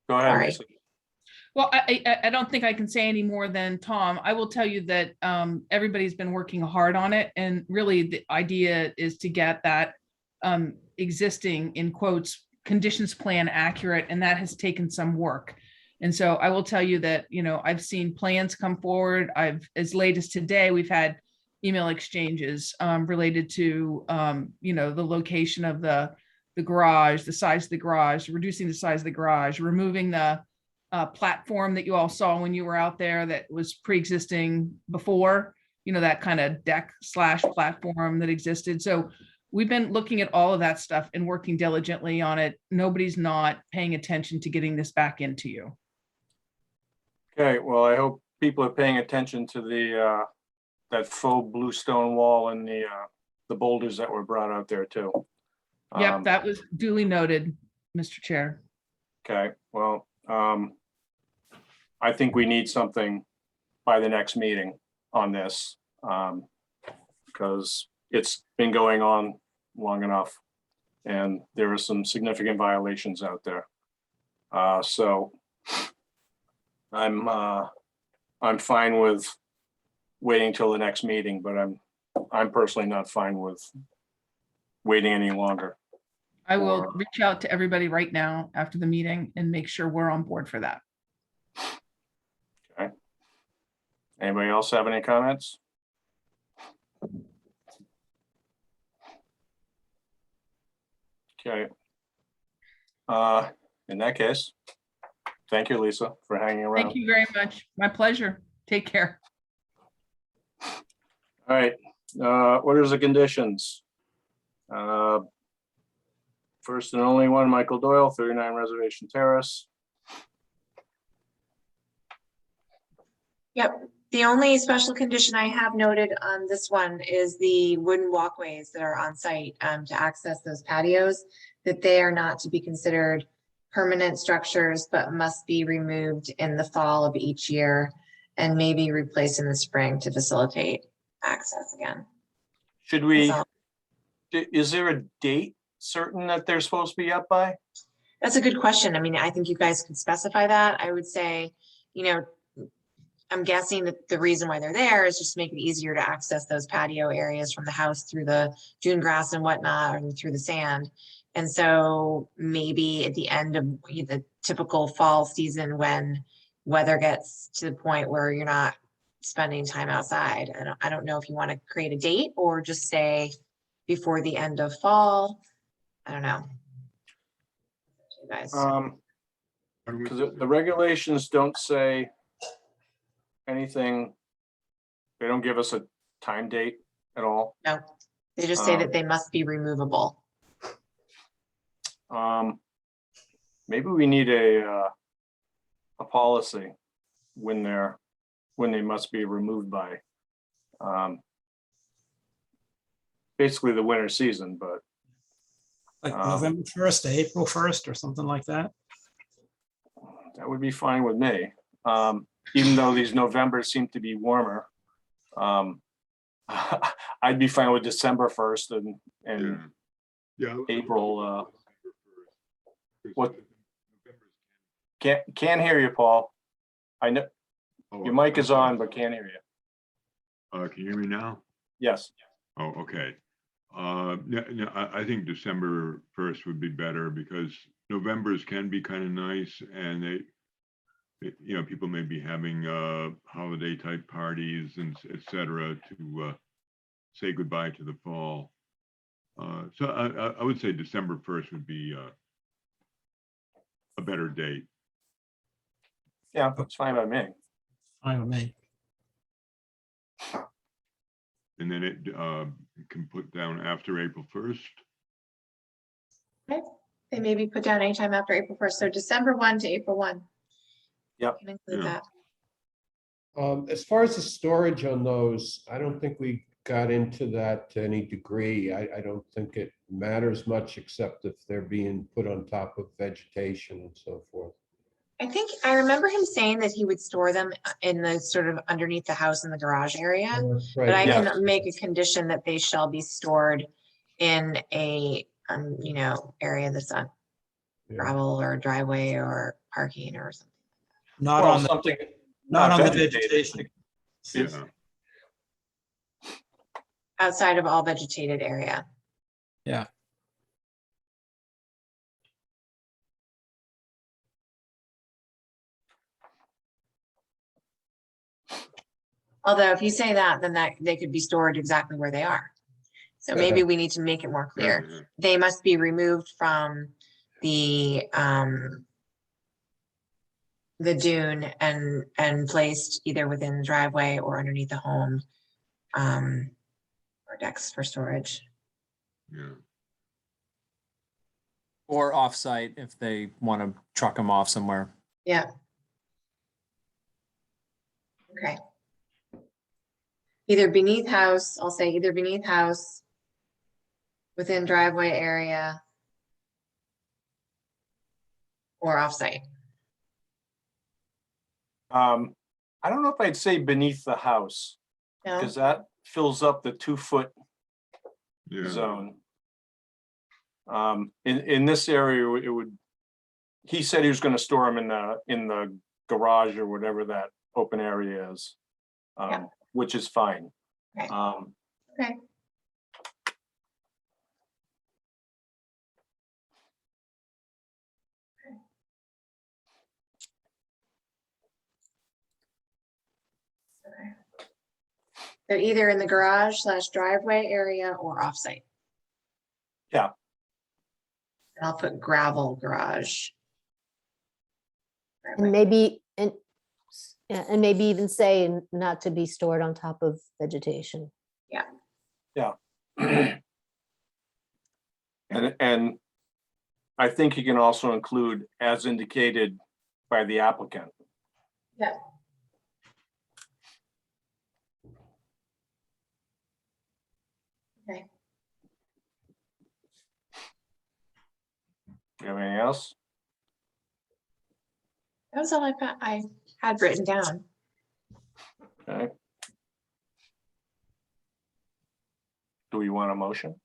Go ahead, sorry. Lisa. Well, I don't think I can say any more than Tom. I will tell you that everybody's been working hard on it. And really the idea is to get that existing, in quotes, conditions plan accurate. And that has taken some work. And so I will tell you that, you know, I've seen plans come forward. As late as today, we've had email exchanges related to, you know, the location of the garage, the size of the garage, reducing the size of the garage, removing the platform that you all saw when you were out there that was pre-existing before, you know, that kind of deck / platform that existed. So we've been looking at all of that stuff and working diligently on it. Nobody's not paying attention to getting this back into you. Okay, well, I hope people are paying attention to the that faux bluestone wall and the boulders that were brought out there too. Yep, that was duly noted, Mr. Chair. Okay, well, I think we need something by the next meeting on this, because it's been going on long enough and there are some significant violations out there. So I'm fine with waiting till the next meeting, but I'm personally not fine with waiting any longer. I will Or- reach out to everybody right now after the meeting and make sure we're on board for that. Anybody else have any comments? Okay. In that case, thank you, Lisa, for hanging around. Thank you very much. My pleasure. Take care. All right, orders of conditions. First and only one, Michael Doyle, 39 Reservation Terrace. Yep, the only special condition I have noted on this one is the wooden walkways that are on site to access those patios, that they are not to be considered permanent structures, but must be removed in the fall of each year and maybe replaced in the spring to facilitate access again. Should we, That's all. is there a date certain that they're supposed to be up by? That's a good question. I mean, I think you guys could specify that. I would say, you know, I'm guessing that the reason why they're there is just to make it easier to access those patio areas from the house through the dune grass and whatnot, and through the sand. And so maybe at the end of the typical fall season, when weather gets to the point where you're not spending time outside. And I don't know if you want to create a date or just say before the end of fall. I don't know. You guys. Because the regulations don't say anything. They don't give us a time date at all. No, they just say that they must be removable. Maybe we need a policy when they must be removed by. Basically the winter season, but Like November 1st to April 1st or something like that. that would be fine with me. Even though these Novembers seem to be warmer. I'd be fine with December 1st and Yeah. April. What? Can't hear you, Paul. I know your mic is on, but can't hear you. Can you hear me now? Yes. Oh, okay. No, I think December 1st would be better because Novembers can be kind of nice, and people may be having holiday type parties and et cetera to say goodbye to the fall. So I would say December 1st would be a better date. Yeah, that's fine by me. Fine with me. And then it can put down after April 1st. Okay. They may be put down anytime after April 1st. So December 1 to April 1. Yep. Can include Yeah. that. As far as the storage on those, I don't think we got into that to any degree. I don't think it matters much, except if they're being put on top of vegetation and so forth. I remember him saying that he would store them in the sort of underneath the house in the garage area. But I Right, yeah. can make a condition that they shall be stored in a, area that's on yeah. gravel or driveway or parking or something. Not Well, on the, something not on the vegetated. vegetation. Yeah. Outside of all vegetated area. Yeah. Although if you say that, then that they could be stored exactly where they are. So maybe we need to make it more clear. Yeah. They must be removed from the dune and placed either within the driveway or underneath the home, or decks for storage. Yeah. Or offsite if they want to truck them off somewhere. Yeah. Okay. Either beneath house, I'll say either beneath house, within driveway area, or offsite. I don't know if I'd say beneath the house, No, because that fills up the 2-foot Yeah. zone. In this area, it would he said he was gonna store them in the garage or whatever that open area is. Yeah. Which is fine. Okay. Um, Okay. They're either in the garage / driveway area or offsite. Yeah. And I'll put gravel garage. And maybe, and maybe even say not to be stored on top of vegetation. Yeah. And I think you can also include as indicated by the applicant. Yeah. Okay. You have anything else? That was all I had written down. Okay. Do we want a motion?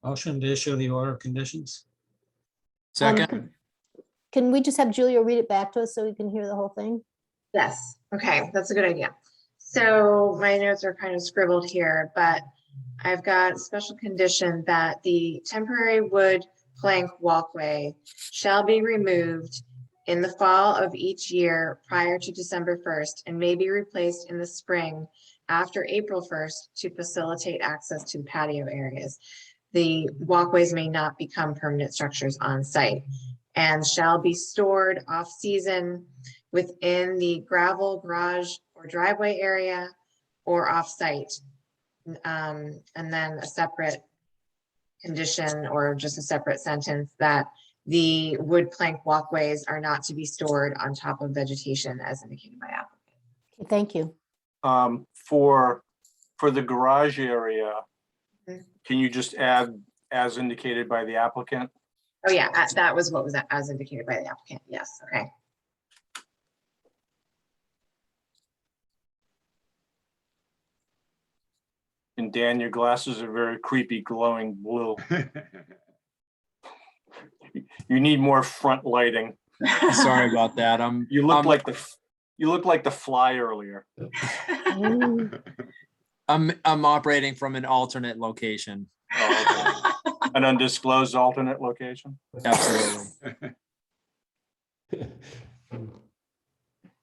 Motion to issue the order of conditions. Second, Can we just have Julia read it back to us so we can hear the whole thing? Yes, okay, that's a good idea. So my notes are kind of scribbled here, but I've got special condition that the temporary wood plank walkway shall be removed in the fall of each year prior to December 1st and may be replaced in the spring after April 1st to facilitate access to the patio areas. The walkways may not become permanent structures on site and shall be stored off-season within the gravel garage or driveway area or off-site. And then a separate condition or just a separate sentence that the wood plank walkways are not to be stored on top of vegetation as indicated by applicant. Okay, thank you. For the garage area, Mhm. can you just add as indicated by the applicant? Oh yeah, that was what was as indicated by the applicant. Yes, okay. And Dan, your glasses are very creepy, glowing blue. You need more front lighting. sorry about that. You look like the Fly earlier. I'm operating from an alternate location. Oh, okay. An undisclosed alternate location. Absolutely.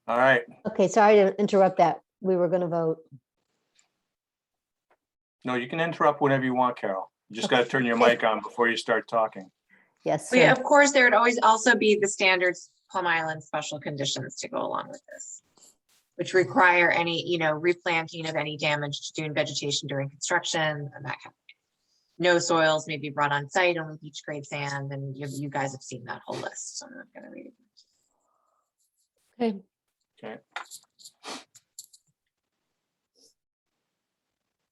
All right. Okay, sorry to interrupt that. We were going to vote. No, you can interrupt whenever you want, Carol. You just got to turn your mic on before you start talking. Yes, We, sir. of course, there would always also be the standard Plum Island special conditions to go along with this, which require any, replanting of any damaged dune vegetation during construction and that kind of thing. No soils may be brought on site, only beach grade sand, and you guys have seen that whole list, so I'm not going to read it. Okay. Okay.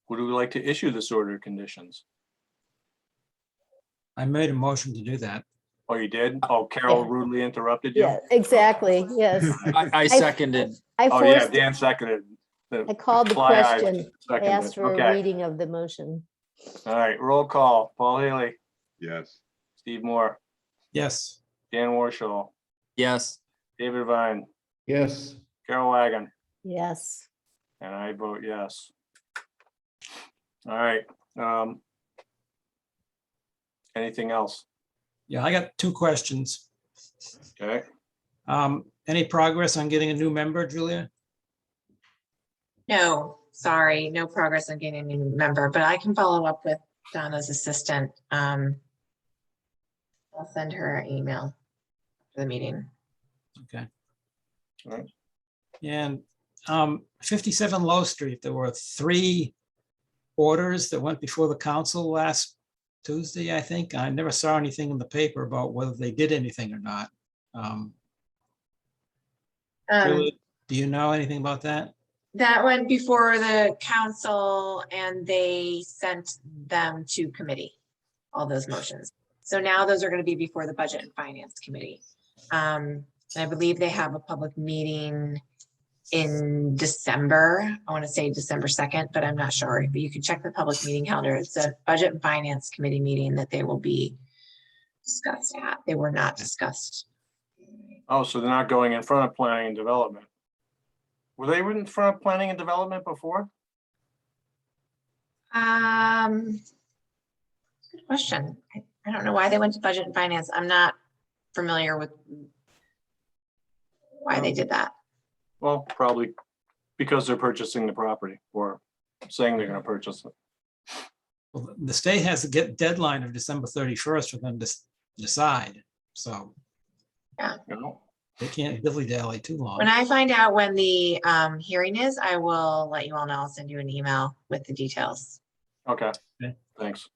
Would we like to issue this order of conditions? I made a motion to do that. Oh, you did? Oh, Carol rudely interrupted you? Yeah, exactly. Yes. I seconded. I Oh, yeah, forced, Dan seconded. I called the Fly eye question. I seconded. asked for a Okay. reading of the motion. All right, roll call. Paul Haley, Yes. Steve Moore, Yes. Dan Warshall, Yes. David Vine, Yes, Carol Wagon, Yes. and I vote yes. All right. Anything else? Yeah, I got two questions. Okay. Any progress on getting a new member, Julia? No, sorry, no progress on getting a new member, but I can follow up with Donna's assistant. I'll send her an email for the meeting. Okay. All right. And 57 Low Street, there were 3 orders that went before the council last Tuesday, I think. I never saw anything in the paper about whether they did anything or not. Julia, do you know anything about that? That went before the council and they sent them to committee, all those motions. So now those are going to be before the Budget and Finance Committee. And I believe they have a public meeting in December. I want to say December 2nd, but I'm not sure. But you can check the public meeting calendar. It's a Budget and Finance Committee meeting that they will be discussed at. They were not discussed. Oh, so they're not going in front of planning and development. Were they in front of planning and development before? Good question. I don't know why they went to budget and finance. I'm not familiar with why they did that. Well, probably because they're purchasing the property or saying they're gonna purchase it. Well, the state has a deadline of December 31st for them to decide, so You know? they can't dilly-dally too long. When I find out when the hearing is, I will let you all know. I'll send you an email with the details. Okay, Okay. thanks.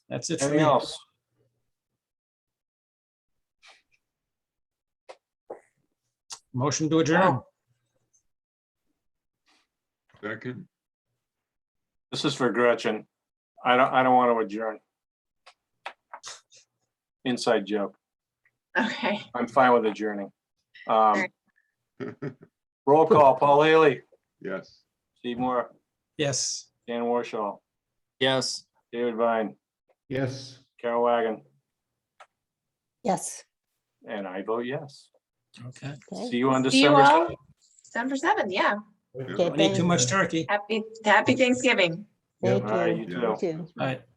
That's it for Anything me. else? Motion to adjourn. Second, This is for Gretchen. I don't want to adjourn. Inside joke. Okay. I'm fine with adjourning. Roll call, Paul Haley, yes. Steve Moore, Yes. Dan Warshaw, Yes. David Vine, Yes. Carol Wagon, Yes. and I vote yes. Okay. See you on See you December all 7th. December 7th. Yeah. Okay, Don't eat too thank- much turkey. Happy Thanksgiving. Yep. Thank All right, you. you too. You too. All right.